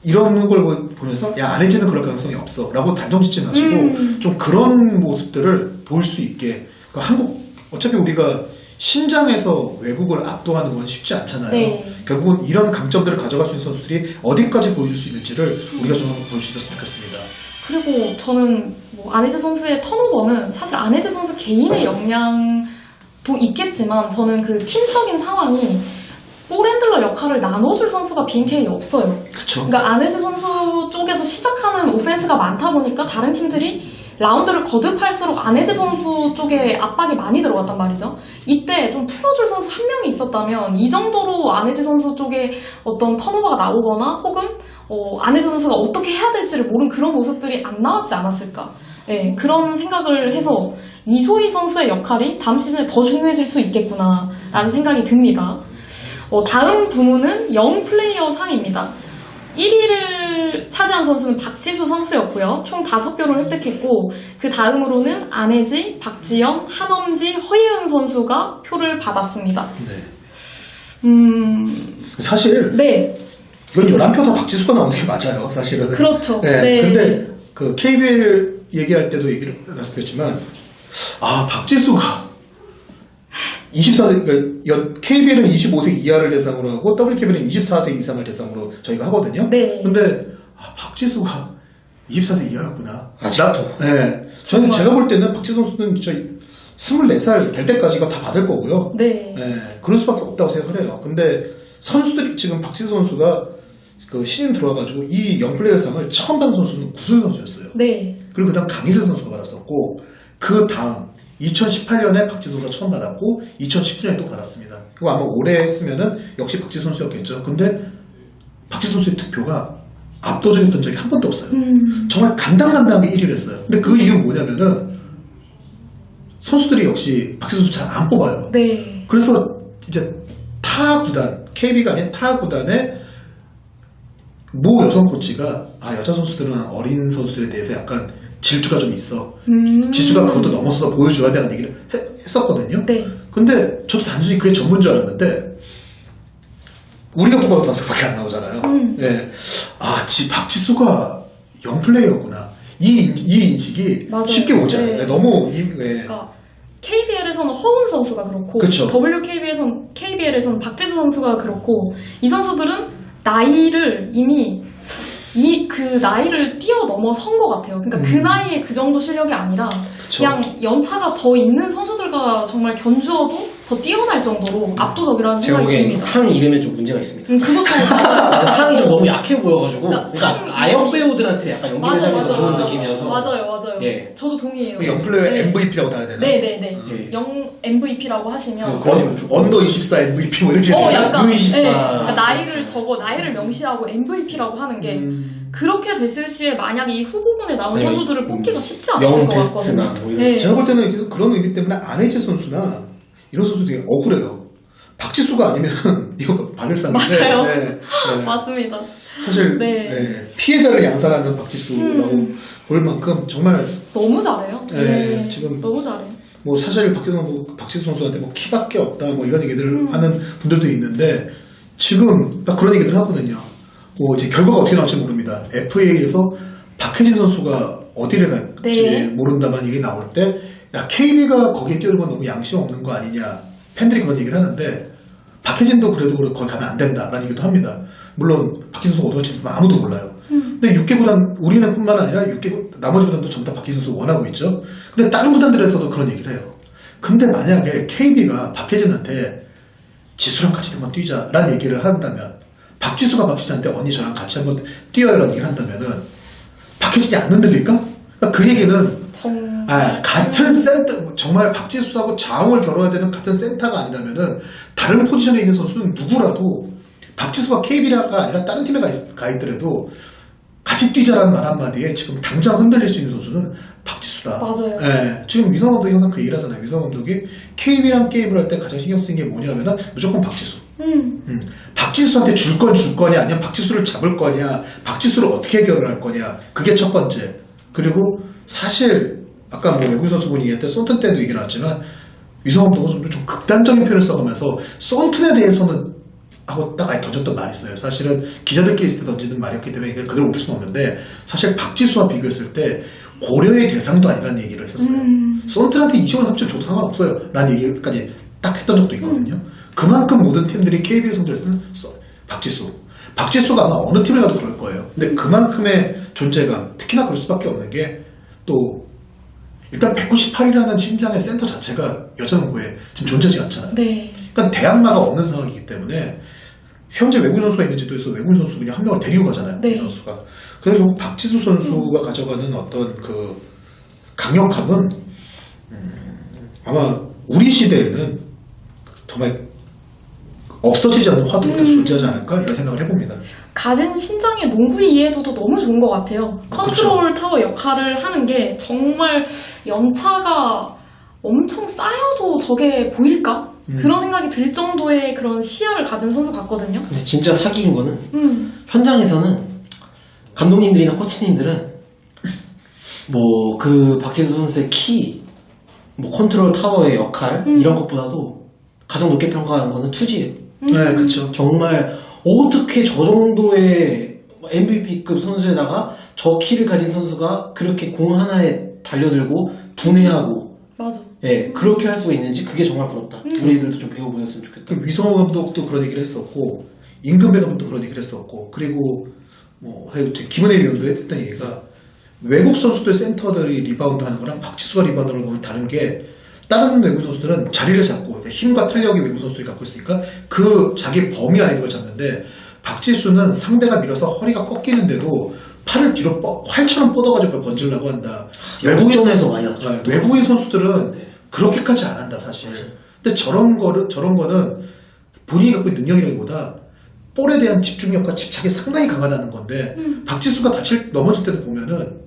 이런 걸 보면서 야, 안혜지는 그럴 가능성이 없어 라고 단정 짓지 마시고 좀 그런 모습들을 볼 수 있게. 그러니까 한국, 어차피 우리가 신장에서 외국을 압도하는 건 쉽지 않잖아요. 네. 결국은 이런 강점들을 가져갈 수 있는 선수들이 어디까지 보여줄 수 있는지를 우리가 좀 한번 볼 수 있었으면 좋겠습니다. 그리고 저는 뭐 안혜지 선수의 턴오버는 사실 안혜지 선수 개인의 역량도 있겠지만, 저는 그 팀적인 상황이 볼핸들러 역할을 나눠줄 선수가 BNK에 없어요. 그쵸. 그러니까 안혜지 선수 쪽에서 시작하는 오펜스가 많다 보니까 다른 팀들이 라운드를 거듭할수록 안혜지 선수 쪽에 압박이 많이 들어갔단 말이죠. 이때 좀 풀어줄 선수 한 명이 있었다면 이 정도로 안혜지 선수 쪽에 어떤 턴오버가 나오거나 혹은 안혜지 선수가 어떻게 해야 될지를 모르는 그런 모습들이 안 나왔지 않았을까. 네, 그런 생각을 해서 이소희 선수의 역할이 다음 시즌에 더 중요해질 수 있겠구나 라는 생각이 듭니다. 다음 부문은 영플레이어 상입니다. 1위를 차지한 선수는 박지수 선수였고요. 총 5표를 획득했고, 그 다음으로는 안혜지, 박지영, 한엄지, 허예은 선수가 표를 받았습니다. 네. 사실 네. 이건 11표 다 박지수가 나오는 게 맞아요, 사실은. 그렇죠. 네. 네. 근데 그 KBL 얘기할 때도 얘기를 말씀드렸지만, 박지수가 24세, 그러니까 KBL은 25세 이하를 대상으로 하고 WKBL은 24세 이상을 대상으로 저희가 하거든요. 네. 근데 박지수가 24세 이하였구나. 나도. 네. 저는 제가 볼 때는 박지수 선수는 진짜 24살 될 때까지가 다 받을 거고요. 네. 네. 그럴 수밖에 없다고 생각을 해요. 근데 선수들이 지금 박지수 선수가 그 신인 들어와가지고 이 영플레이어 상을 처음 받은 선수는 구슬 선수였어요. 네. 그리고 그 다음 강희슬 선수가 받았었고, 그 다음 2018년에 박지수 선수가 처음 받았고 2019년에 또 받았습니다. 그리고 아마 올해 했으면은 역시 박지수 선수였겠죠. 근데 박지수 선수의 득표가 압도적이었던 적이 한 번도 없어요. 정말 간당간당하게 1위를 했어요. 근데 그 이유는 뭐냐면은 선수들이 역시 박지수 선수 잘 안 뽑아요. 네. 그래서 이제 타 구단, KB가 아닌 타 구단의 모 여성 코치가 여자 선수들은 어린 선수들에 대해서 약간 질투가 좀 있어. 지수가 그것도 넘어서서 보여줘야 되는 얘기를 했었거든요. 네. 근데 저도 단순히 그게 전부인 줄 알았는데 우리가 뽑아도 5명밖에 안 나오잖아요. 네. 박지수가 영플레이였구나. 이 인식이 맞아요. 쉽게 오지 않아요. 네. 너무 그러니까 KBL에서는 허운 선수가 그렇고 그쵸. KBL에서는 박지수 선수가 그렇고 이 선수들은 나이를 이미 그 나이를 뛰어넘어선 것 같아요. 그러니까 그 나이에 그 정도 실력이 아니라 그쵸. 그냥 연차가 더 있는 선수들과 정말 견주어도 더 뛰어날 정도로 압도적이라는 제가 생각이 보기엔 듭니다. 상 이름에 좀 문제가 있습니다. 그것도 맞아요. 상이 좀 너무 약해 보여가지고, 그러니까 그러니까 상 아역 배우들한테 약간 연기 대상에서 주는 느낌이어서. 맞아요. 예. 저도 동의해요. 영플레이어 네. MVP라고 달아야 되나? 네네네. 예. 영 MVP라고 하시면 언더 24 MVP 뭐 이렇게 약간 U24. 네. 그러니까 나이를 명시하고 MVP라고 하는 게 그렇게 됐을 시에 만약에 이 후보군에 나온 네. 선수들을 뽑기가 쉽지 않았을 영 것 베스트나 같거든요. 뭐 이런 네. 제가 볼 때는 그래서 그런 의미 때문에 안혜지 선수나 이런 선수 되게 억울해요. 박지수가 아니면 이거 받을 상인데. 맞아요. 네. 맞습니다. 사실 네. 피해자를 양산하는 박지수라고 볼 만큼 정말 너무 잘해요. 네, 지금 너무 잘해. 뭐 사실 박지수 선수한테 뭐 키밖에 없다 뭐 이런 얘기들을 하는 분들도 있는데 지금 딱 그런 얘기들 하거든요. 뭐 이제 결과가 어떻게 나올지 모릅니다. FA에서 박혜진 선수가 어디를 갈지 네. 모른다만 얘기 나올 때 야 KB가 거기에 뛰어든 건 너무 양심 없는 거 아니냐 팬들이 그런 얘기를 하는데 박혜진도 그래도 거기 가면 안 된다라는 얘기도 합니다. 물론 박희진 선수가 어디 갈지 아무도 몰라요. 근데 6개 구단 우리는 뿐만 아니라 6개 나머지 구단도 전부 다 박희진 선수 원하고 있죠. 근데 다른 구단들에서도 그런 얘기를 해요. 근데 만약에 KB가 박혜진한테 지수랑 같이 한번 뛰자라는 얘기를 한다면 박지수가 박혜진한테 언니 저랑 같이 한번 뛰어요라는 얘기를 한다면은 박혜진이 안 흔들릴까? 그러니까 그 얘기는 같은 센터 정말 박지수하고 좌우를 겨뤄야 되는 같은 센터가 아니라면은 다른 포지션에 있는 선수는 누구라도 박지수가 KB가 아니라 다른 팀에 가 있더라도 같이 뛰자라는 말 한마디에 지금 당장 흔들릴 수 있는 선수는 박지수다. 맞아요. 네, 지금 위성 감독이 항상 그 얘기를 하잖아요. 위성 감독이 KB랑 게임을 할 때 가장 신경 쓰는 게 뭐냐면은 무조건 박지수. 박지수한테 줄 거냐 아니면 박지수를 잡을 거냐 박지수를 어떻게 해결을 할 거냐 그게 첫 번째. 그리고 사실 아까 뭐 외국인 선수분이 얘기할 때 썬튼 때도 얘기 나왔지만 위성 감독은 좀 극단적인 표현을 써가면서 썬튼에 대해서는 하고 딱 아예 던졌던 말이 있어요. 사실은 기자들끼리 있을 때 던지는 말이었기 때문에 이걸 그대로 옮길 수는 없는데 사실 박지수와 비교했을 때 고려의 대상도 아니라는 얘기를 했었어요. 썬튼한테 20원 3점 줘도 상관없어요 라는 얘기까지 딱 했던 적도 있거든요. 그만큼 모든 팀들이 KBL 성적에서는 박지수가 아마 어느 팀을 가도 그럴 거예요. 근데 그만큼의 존재감, 특히나 그럴 수밖에 없는 게 또 일단 198이라는 신장의 센터 자체가 여자농구에 지금 존재하지 않잖아요. 네. 그러니까 대항마가 없는 상황이기 때문에 현재 외국인 선수가 있는 지도에서 외국인 선수 그냥 한 명을 데리고 가잖아요. 네. 이 선수가. 그래서 결국 박지수 선수가 가져가는 어떤 그 강력함은 아마 우리 시대에는 정말 없어지지 않는 화두로 계속 존재하지 않을까 이런 생각을 해봅니다. 가진 신장의 농구 이해도도 너무 좋은 것 같아요. 컨트롤 타워 역할을 하는 게 정말 연차가 엄청 쌓여도 저게 보일까? 그런 생각이 들 정도의 그런 시야를 가진 선수 같거든요. 근데 진짜 사기인 거는 현장에서는 감독님들이나 코치님들은 뭐 그 박지수 선수의 키, 뭐 컨트롤 타워의 역할 이런 것보다도 가장 높게 평가하는 거는 투지예요. 네, 그렇죠. 정말 어떻게 저 정도의 MVP급 선수에다가 저 키를 가진 선수가 그렇게 공 하나에 달려들고 분해하고 맞아. 예, 그렇게 할 수가 있는지 그게 정말 부럽다. 우리 애들도 좀 배워보였으면 좋겠다. 위성호 감독도 그런 얘기를 했었고 임금배 감독도 그런 얘기를 했었고 그리고 뭐 김은혜 위원도 했던 얘기가 외국 선수들 센터들이 리바운드 하는 거랑 박지수가 리바운드를 보면 다른 게 다른 외국 선수들은 자리를 잡고 힘과 탄력이 외국 선수들이 갖고 있으니까 그 자기 범위 안에 걸 잡는데 박지수는 상대가 밀어서 허리가 꺾이는데도 팔을 뒤로 활처럼 뻗어가지고 건지려고 한다. 외국인에서 많이 하죠. 외국인 선수들은 네. 그렇게까지 안 한다 사실. 근데 저런 거는 본인이 갖고 있는 능력이라기보다 볼에 대한 집중력과 집착이 상당히 강하다는 건데 박지수가 넘어질 때도 보면은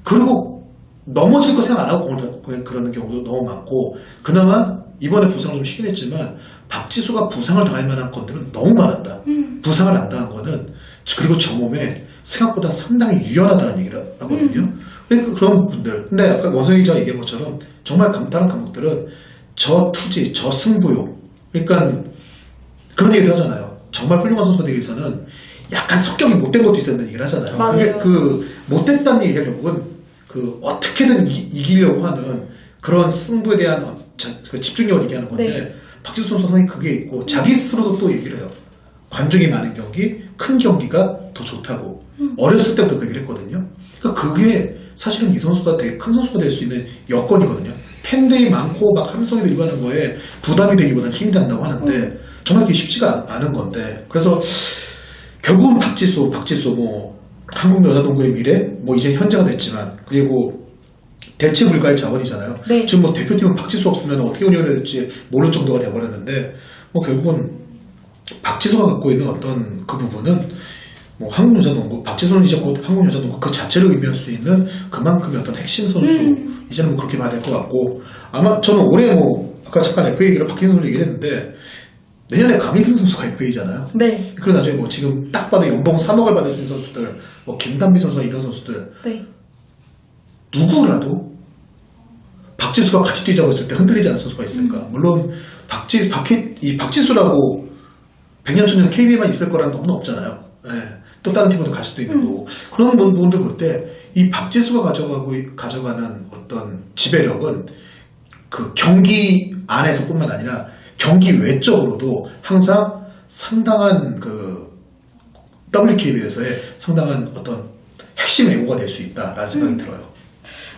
그리고 넘어질 거 생각 안 하고 공을 그러는 경우도 너무 많고 그나마 이번에 부상을 좀 쉬긴 했지만 박지수가 부상을 당할 만한 건들은 너무 많았다. 부상을 안 당한 거는 그리고 저 몸에 생각보다 상당히 유연하다는 얘기를 하거든요. 그러니까 그런 분들 근데 아까 원성희 기자가 얘기한 것처럼 정말 다른 감독들은 저 투지, 저 승부욕 그러니까 그런 얘기도 하잖아요. 정말 훌륭한 선수가 되기 위해서는 약간 성격이 못된 것도 있어야 된다는 얘기를 하잖아요. 맞아요. 그게 그 못됐다는 얘기가 결국은 그 어떻게든 이기려고 하는 그런 승부에 대한 그 집중력을 얘기하는 건데 네. 박지수 선수 상당히 그게 있고 자기 스스로도 또 얘기를 해요. 관중이 많은 경기, 큰 경기가 더 좋다고 어렸을 때부터 그 얘기를 했거든요. 그러니까 그게 사실은 이 선수가 되게 큰 선수가 될 수 있는 여건이거든요. 팬들이 많고 막 함성이 들고 하는 거에 부담이 되기보다는 힘이 된다고 하는데 정말 그게 쉽지가 않은 건데 그래서 결국은 박지수 뭐 한국 여자농구의 미래 뭐 이제 현재가 됐지만 그리고 대체 불가의 자원이잖아요. 네. 지금 뭐 대표팀은 박지수 없으면 어떻게 운영해야 될지 모를 정도가 돼버렸는데 뭐 결국은 박지수가 갖고 있는 어떤 그 부분은 뭐 한국 여자농구 박지수는 이제 곧 한국 여자농구 그 자체를 의미할 수 있는 그만큼의 어떤 핵심 선수 이제는 뭐 그렇게 봐야 될 것 같고 아마 저는 올해 뭐 아까 잠깐 FA 얘기를 박희선 선수 얘기를 했는데 내년에 강희승 선수가 FA잖아요. 네. 그리고 나중에 뭐 지금 딱 봐도 연봉 3억을 받을 수 있는 선수들 뭐 김단비 선수나 이런 선수들 네. 누구라도 박지수가 같이 뛰자고 했을 때 흔들리지 않은 선수가 있을까? 물론 박지수라고 100년 천년 KB에만 있을 거라는 놈은 없잖아요. 예. 또 다른 팀으로 갈 수도 있는 거고 그런 부분들 볼 때 이 박지수가 가져가는 어떤 지배력은 그 경기 안에서뿐만 아니라 경기 외적으로도 항상 상당한 그 WKB에서의 상당한 어떤 핵심 애고가 될 수 있다라는 생각이 들어요.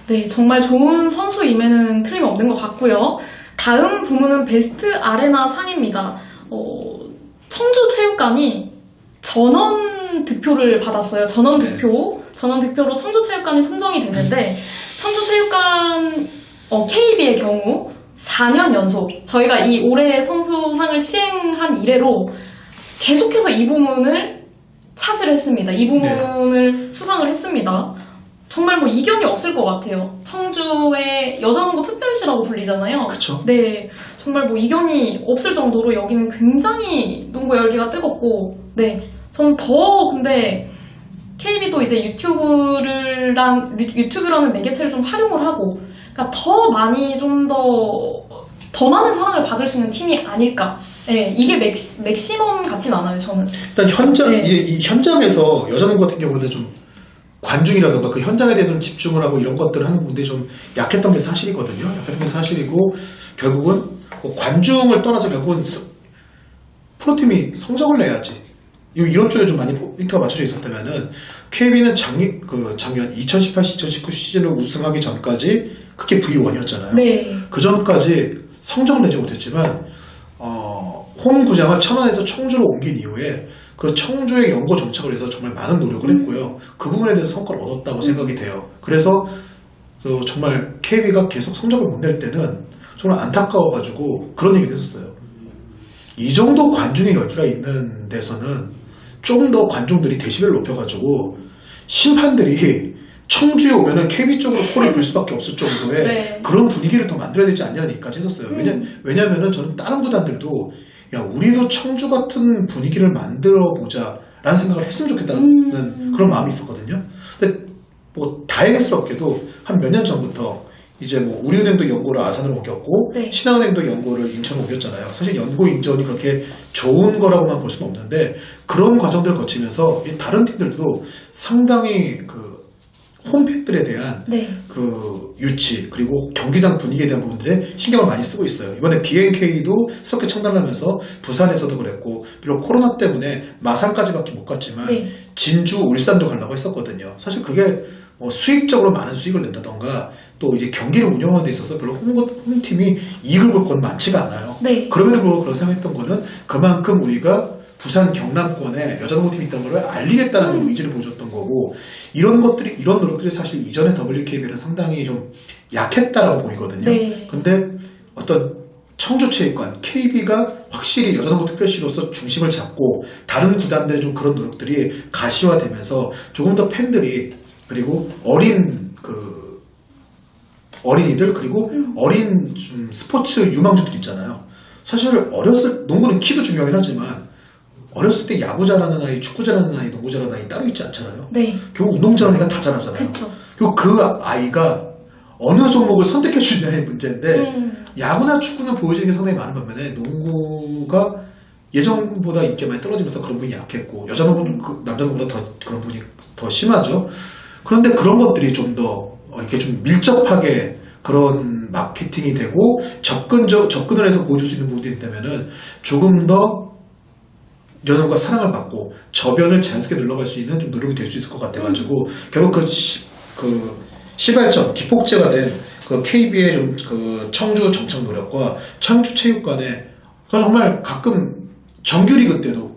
네, 정말 좋은 선수임에는 틀림없는 것 같고요. 다음 부문은 베스트 아레나 상입니다. 청주체육관이 전원 득표를 받았어요. 전원 득표로 청주체육관이 선정이 됐는데 청주체육관 KB의 경우 4년 연속 저희가 이 올해 선수상을 시행한 이래로 계속해서 이 부문을 차지를 했습니다. 이 부문을 수상을 했습니다. 정말 뭐 이견이 없을 것 같아요. 청주의 여자농구 특별시라고 불리잖아요. 그렇죠. 네, 정말 뭐 이견이 없을 정도로 여기는 굉장히 농구 열기가 뜨겁고, 네, 저는 더 근데 KB도 이제 유튜브라는 매개체를 좀 활용을 하고, 그러니까 더 많이 좀 더 많은 사랑을 받을 수 있는 팀이 아닐까. 네, 이게 맥시멈 같진 않아요, 저는. 일단 이 현장에서 여자농구 같은 경우는 좀 관중이라든가 그 현장에 대해서 좀 집중을 하고 이런 것들을 하는 분들이 좀 약했던 게 사실이거든요. 약했던 게 사실이고 결국은 뭐 관중을 떠나서 결국은 프로팀이 성적을 내야지. 이런 쪽에 좀 많이 포인트가 맞춰져 있었다면은 KB는 작년 2018-2019 시즌을 우승하기 전까지 그게 V1이었잖아요. 네. 그 전까지 성적을 내지 못했지만 홈 구장을 천안에서 청주로 옮긴 이후에 그 청주의 연고 정착을 해서 정말 많은 노력을 했고요. 그 부분에 대해서 성과를 얻었다고 생각이 돼요. 그래서 정말 KB가 계속 성적을 못 낼 때는 정말 안타까워가지고 그런 얘기도 했었어요. 이 정도 관중의 열기가 있는 데서는 좀 더 관중들이 데시벨을 높여가지고 심판들이 청주에 오면은 KB 쪽으로 콜을 불 수밖에 없을 정도의 네. 그런 분위기를 더 만들어야 되지 않냐는 얘기까지 했었어요. 왜냐면은 저는 다른 구단들도 야 우리도 청주 같은 분위기를 만들어 보자 라는 생각을 했으면 좋겠다는 그런 마음이 있었거든요. 근데 뭐 다행스럽게도 한 몇 년 전부터 이제 뭐 우리은행도 연고를 아산으로 옮겼고 네. 신한은행도 연고를 인천으로 옮겼잖아요. 사실 연고 인전이 그렇게 좋은 거라고만 볼 수는 없는데 그런 과정들을 거치면서 이 다른 팀들도 상당히 그 홈팬들에 대한 네. 그 유치 그리고 경기장 분위기에 대한 부분들에 신경을 많이 쓰고 있어요. 이번에 BNK도 새롭게 창단하면서 부산에서도 그랬고 비록 코로나 때문에 마산까지밖에 못 갔지만 네. 진주, 울산도 가려고 했었거든요. 사실 그게 뭐 수익적으로 많은 수익을 낸다던가 또 이제 경기를 운영하는 데 있어서 별로 홈팀이 이익을 볼 건 많지가 않아요. 네. 그럼에도 불구하고 그런 생각했던 거는 그만큼 우리가 부산 경남권에 여자농구팀이 있다는 걸 알리겠다는 의지를 보여줬던 거고, 이런 노력들이 사실 이전에 WKBL은 상당히 좀 약했다라고 보이거든요. 네. 근데 어떤 청주체육관, KB가 확실히 여자농구 특별시로서 중심을 잡고 다른 구단들의 좀 그런 노력들이 가시화되면서 조금 더 팬들이, 그리고 어린이들, 그리고 어린 좀 스포츠 유망주들 있잖아요. 사실 농구는 키도 중요하긴 하지만 어렸을 때 야구 잘하는 아이, 축구 잘하는 아이, 농구 잘하는 아이 따로 있지 않잖아요. 네. 결국 운동 잘하는 애가 다 잘하잖아요. 그쵸. 그리고 그 아이가 어느 종목을 선택해 주냐의 문제인데, 야구나 축구는 보여지는 게 상당히 많은 반면에 농구가 예전보다 인기가 많이 떨어지면서 그런 부분이 약했고, 여자농구는 남자농구보다 더 그런 부분이 더 심하죠. 그런데 그런 것들이 좀 더 이렇게 좀 밀접하게 그런 마케팅이 되고 접근을 해서 보여줄 수 있는 부분이 있다면은 조금 더 여자농구가 사랑을 받고 저변을 자연스럽게 늘러갈 수 있는 좀 노력이 될 수 있을 것 같아가지고, 결국 그 시발점, 기폭제가 된 그 KB의 좀 그 청주 정착 노력과 청주 체육관에 정말 가끔 정규리그 때도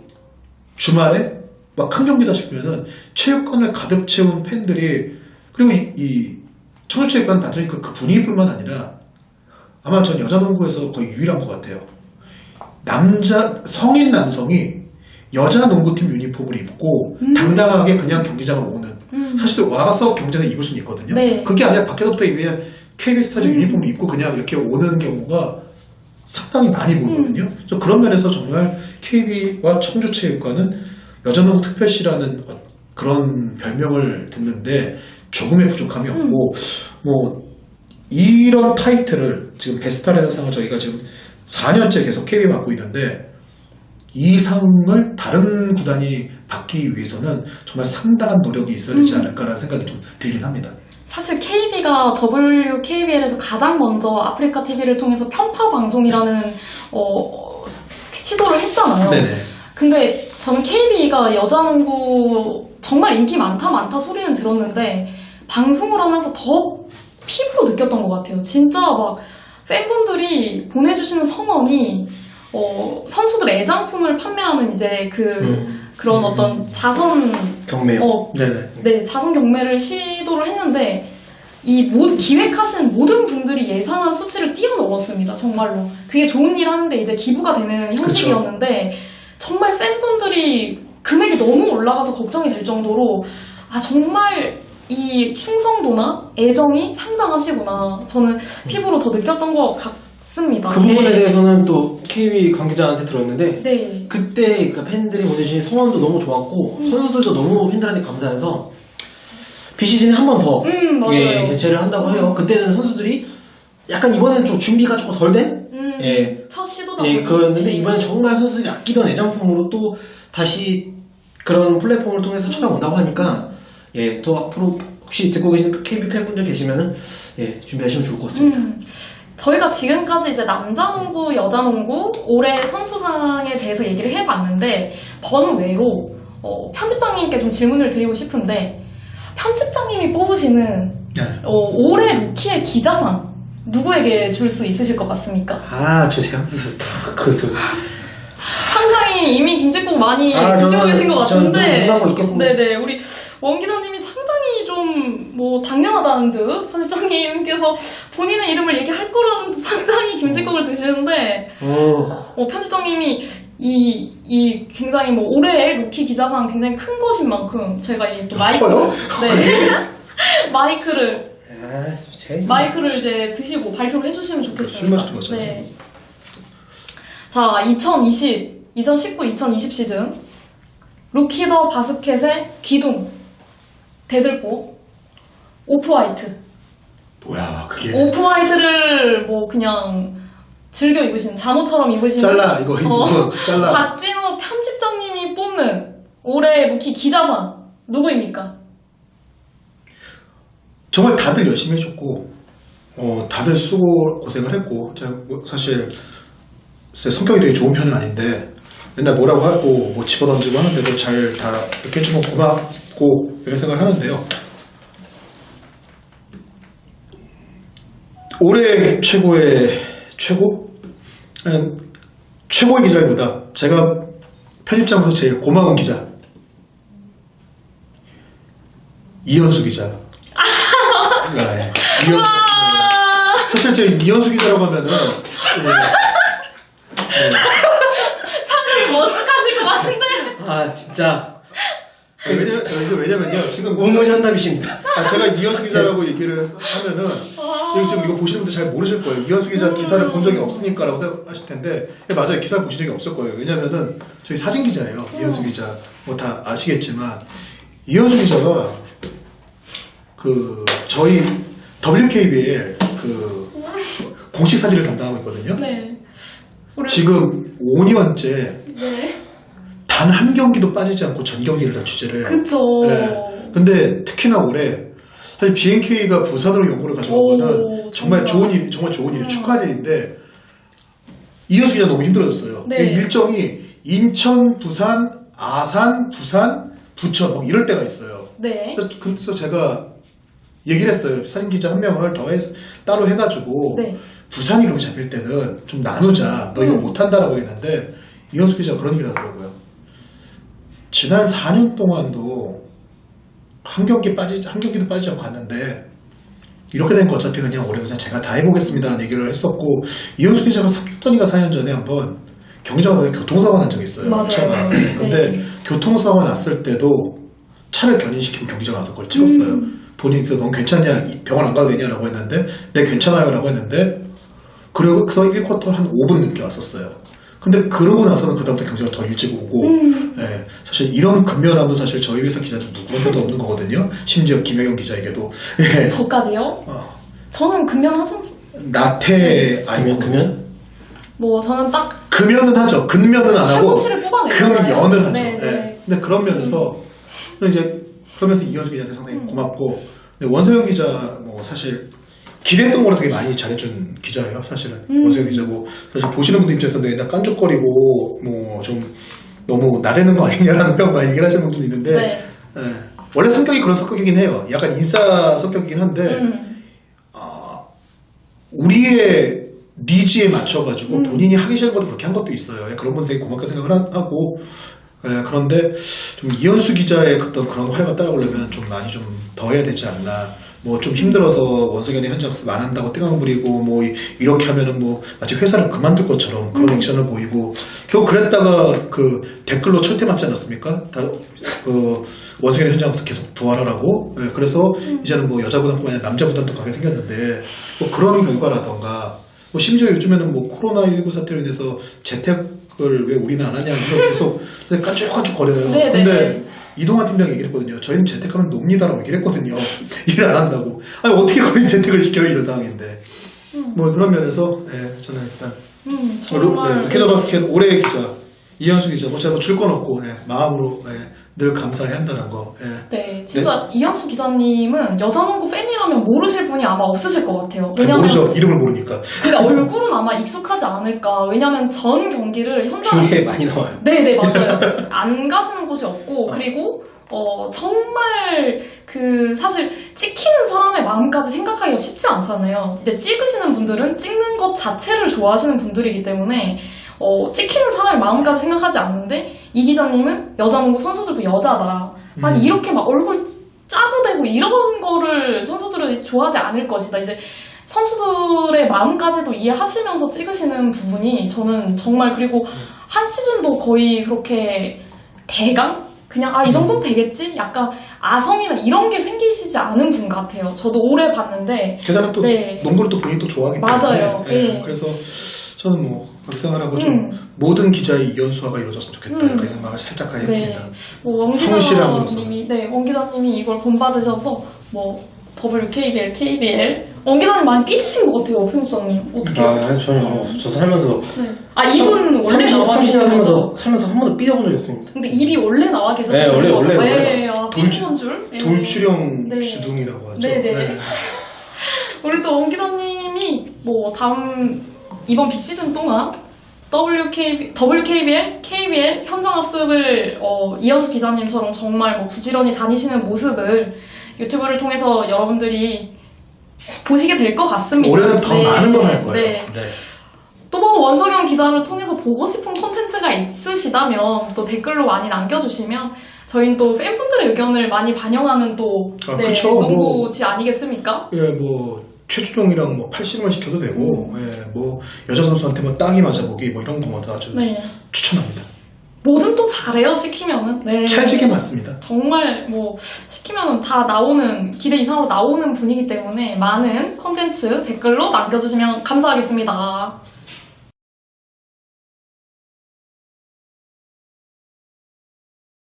주말에 막 큰 경기다 싶으면은 체육관을 가득 채운 팬들이, 그리고 이 청주체육관 단순히 그 분위기뿐만 아니라 아마 전 여자농구에서 거의 유일한 것 같아요. 성인 남성이 여자 농구팀 유니폼을 입고 당당하게 그냥 경기장을 오는, 사실 와서 경기장에 입을 수는 있거든요. 네. 그게 아니라 밖에서부터 그냥 KB스타즈 유니폼을 입고 그냥 이렇게 오는 경우가 상당히 많이 보이거든요. 그래서 그런 면에서 정말 KB와 청주체육관은 여자농구 특별시라는 그런 별명을 듣는데 조금의 부족함이 없고, 뭐 이런 타이틀을 지금 베스트라는 상을 저희가 지금 4년째 계속 KB 맡고 있는데, 이 상을 다른 구단이 받기 위해서는 정말 상당한 노력이 있어야 되지 않을까라는 생각이 좀 들긴 합니다. 사실 KB가 WKBL에서 가장 먼저 아프리카 TV를 통해서 편파 방송이라는 시도를 했잖아요. 네네. 근데 저는 KB가 여자농구 정말 인기 많다 소리는 들었는데, 방송을 하면서 더 피부로 느꼈던 것 같아요. 진짜 막 팬분들이 보내주시는 성원이 선수들 애장품을 판매하는 이제 그런 어떤 자선 경매요. 네, 자선 경매를 시도를 했는데, 기획하시는 모든 분들이 예상한 수치를 뛰어넘었습니다. 정말로. 그게 좋은 일 하는데 이제 기부가 되는 형식이었는데, 정말 팬분들이 금액이 너무 올라가서 걱정이 될 정도로, 정말 이 충성도나 애정이 상당하시구나. 저는 피부로 더 느꼈던 것 같습니다. 그 부분에 대해서는 또 KB 관계자한테 들었는데, 네. 그때 그 팬들이 보내주신 성원도 너무 좋았고, 선수들도 너무 팬들한테 감사해서 비시즌에 한 번 더 개최를 한다고 해요. 그때는 선수들이 약간 이번에는 좀 준비가 조금 덜 된? 첫 시도다 보니까 그였는데, 이번엔 정말 선수들이 아끼던 애장품으로 또 다시 그런 플랫폼을 통해서 쳐다본다고 하니까, 또 앞으로 혹시 듣고 계신 KB 팬분들 계시면은 준비하시면 좋을 것 같습니다. 저희가 지금까지 이제 남자농구, 여자농구 올해 선수상에 대해서 얘기를 해봤는데, 번외로 편집장님께 좀 질문을 드리고 싶은데, 편집장님이 뽑으시는 올해 루키의 기자상 누구에게 줄 수 있으실 것 같습니까? 제가 그래도 상당히 이미 김칫국 많이 드시고 계신 것 같은데, 네네, 우리 원 기자님이 상당히 좀 당연하다는 듯, 편집장님께서 본인의 이름을 얘기할 거라는 듯 상당히 김칫국을 드시는데, 편집장님이 이 굉장히 올해의 루키 기자상 굉장히 큰 것인 만큼 제가 또 마이크를 이제 드시고 발표를 해주시면 좋겠습니다. 술 마시는 네. 자, 2019-2020 시즌 루키 더 바스켓의 기둥 대들보 오프화이트. 뭐야 그게? 오프화이트를 그냥 즐겨 입으신, 잠옷처럼 입으신 잘라. 박진호 편집장님이 뽑는 올해 루키 기자상 누구입니까? 정말 다들 열심히 해줬고, 다들 수고 고생을 했고, 제가 사실 성격이 되게 좋은 편은 아닌데 맨날 뭐라고 하고 집어던지고 하는데도 잘 다 이렇게 해주면 고맙고 이렇게 생각을 하는데요. 올해 최고의 기자보다 제가 편집장으로서 제일 고마운 기자 이현수 기자. 네. 네. 사실 제 이현수 기자라고 하면은 상당히 머쓱하실 것 같은데. 아 진짜 왜냐면요 지금 의문이 한답이십니다. 제가 이현수 기자라고 얘기를 하면은 지금 이거 보시는 분들 잘 모르실 거예요. 이현수 기자 기사를 본 적이 없으니까라고 생각하실 텐데 맞아요. 기사를 보신 적이 없을 거예요. 왜냐면은 저희 사진 기자예요. 이현수 기자 뭐 다 아시겠지만 이현수 기자가 그 저희 WKBL 그 공식 사진을 담당하고 있거든요. 네. 지금 5년째 네. 단 한 경기도 빠지지 않고 전 경기를 다 취재를 해요. 그쵸. 네. 근데 특히나 올해 사실 BNK가 부산으로 연구를 가져온 거는 정말 좋은 일, 정말 좋은 일이 축하할 일인데 이현수 기자 너무 힘들어졌어요. 네. 일정이 인천, 부산, 아산, 부산, 부천 막 이럴 때가 있어요. 네. 그래서 제가 얘기를 했어요. 사진 기자 한 명을 따로 해가지고 네. 부산이 그렇게 잡힐 때는 좀 나누자. 너 이거 못한다라고 했는데 이현수 기자가 그런 얘기를 하더라고요. 지난 4년 동안도 한 경기도 빠지지 않고 갔는데 이렇게 된 거 어차피 그냥 올해 그냥 제가 다 해보겠습니다라는 얘기를 했었고 이현수 기자가 3년 전인가 4년 전에 한번 경기장에서 교통사고 난 적이 있어요. 맞아요. 차가. 근데 네. 교통사고 났을 때도 차를 견인시키고 경기장 와서 그걸 찍었어요. 본인이 넌 괜찮냐? 병원 안 가도 되냐라고 했는데 네 괜찮아요 라고 했는데 그리고 1쿼터 한 5분 늦게 왔었어요. 근데 그러고 나서는 그다음부터 경기가 더 일찍 오고 예, 사실 이런 근면함은 사실 저희 회사 기자들 누구한테도 없는 거거든요. 심지어 김영현 기자에게도 예. 저까지요? 저는 근면하죠. 나태 아이고 금연? 뭐 저는 딱 금연은 하죠. 근면은 안 하고 최고치를 뽑아내요. 금연을 하죠. 네, 네. 예. 근데 그런 면에서 이제 그러면서 이현수 기자한테 상당히 고맙고 근데 원서영 기자 뭐 사실 기대했던 거를 되게 많이 잘해준 기자예요. 사실은 원서영 기자 뭐 사실 보시는 분들 입장에서는 맨날 깐죽거리고 뭐 좀 너무 나대는 거 아니냐라는 평 많이 얘기를 하시는 분도 있는데 네. 예. 원래 성격이 그런 성격이긴 해요. 약간 인싸 성격이긴 한데 우리의 니즈에 맞춰가지고 본인이 하기 싫은 것도 그렇게 한 것도 있어요. 예, 그런 분 되게 고맙게 생각을 하고 예, 그런데 좀 이현수 기자의 어떤 그런 활약을 따라오려면 좀 많이 좀 더 해야 되지 않나. 뭐 좀 힘들어서 원석연의 현장에서 안 한다고 땡강 부리고 뭐 이렇게 하면은 뭐 마치 회사를 그만둘 것처럼 그런 액션을 보이고 결국 그랬다가 그 댓글로 철퇴맞지 않았습니까? 다 그 원석연의 현장에서 계속 부활하라고. 예, 그래서 이제는 뭐 여자 구단뿐만 아니라 남자 구단도 가게 생겼는데 뭐 그런 결과라던가 뭐 심지어 요즘에는 뭐 코로나19 사태로 인해서 재택을 왜 우리는 안 하냐 이런 계속 깐죽깐죽 거려요. 네, 근데 네. 이동환 팀장이 얘기를 했거든요. 저희는 재택하면 놉니다라고 얘기를 했거든요. 일 안 한다고. 아니 어떻게 거기 재택을 시켜요 이런 상황인데. 뭐 그런 면에서 예, 저는 일단 정말 루키더 바스켓 올해의 기자 이현수 기자 뭐 제가 줄 건 없고 예, 마음으로 예, 늘 감사해야 한다는 거. 예. 네, 진짜 이현수 기자님은 여자농구 팬이라면 모르실 분이 아마 없으실 것 같아요. 모르죠. 이름을 모르니까. 그러니까 얼굴은 아마 익숙하지 않을까. 왜냐면 전 경기를 현장 중계에 많이 나와요. 네네 맞아요. 안 가시는 곳이 없고 그리고 정말 그 사실 찍히는 사람의 마음까지 생각하기가 쉽지 않잖아요. 이제 찍으시는 분들은 찍는 것 자체를 좋아하시는 분들이기 때문에 찍히는 사람의 마음까지 생각하지 않는데 이 기자님은 여자농구 선수들도 여자다. 아니 이렇게 막 얼굴 짜고대고 이런 거를 선수들은 좋아하지 않을 것이다. 이제 선수들의 마음까지도 이해하시면서 찍으시는 부분이 저는 정말 그리고 한 시즌도 거의 그렇게 대강? 그냥 이 정도면 되겠지? 약간 아성이나 이런 게 생기시지 않은 분 같아요. 저도 오래 봤는데 게다가 또 네. 농구를 또 본인이 또 좋아하기 때문에 맞아요. 예, 네. 그래서 저는 뭐 그렇게 생각하고 좀 모든 기자의 이연수화가 이루어졌으면 좋겠다 그런 마음을 살짝 가해봅니다. 네. 뭐 원기자님이 원 기자님이 이걸 본받으셔서 뭐 WKBL, KBL 원 기자님 많이 삐지신 것 같아요, 편수장님. 어떻게? 저는 저 살면서 네. 이분 원래 나와 30년 살면서 한 번도 삐져본 적이 없습니다. 근데 입이 원래 나와 계셨어요. 네, 원래. 네, 삐지는 줄. 네. 돌출형 네. 주둥이라고 하죠. 네네. 네. 우리 또 원 기자님이 뭐 이번 비시즌 동안 WKBL, KBL 현장 학습을 이현수 기자님처럼 정말 뭐 부지런히 다니시는 모습을 유튜브를 통해서 여러분들이 보시게 될 것 같습니다. 올해는 더 많은 걸 할 거예요. 네. 또 뭐 원석영 기자를 통해서 보고 싶은 콘텐츠가 콘텐츠가 있으시다면 또 댓글로 많이 남겨주시면 저희는 또 팬분들의 의견을 많이 반영하는 또 그쵸. 농구지 아니겠습니까? 예, 뭐 최주종이랑 뭐 팔씨름을 시켜도 되고, 예, 뭐 여자 선수한테 뭐 땅이 맞아보기 뭐 이런 거마다 아주 추천합니다. 뭐든 또 잘해요, 시키면은. 네. 찰지게 맞습니다. 정말 뭐 시키면은 다 나오는, 기대 이상으로 나오는 분이기 때문에 많은 콘텐츠 댓글로 남겨주시면 감사하겠습니다.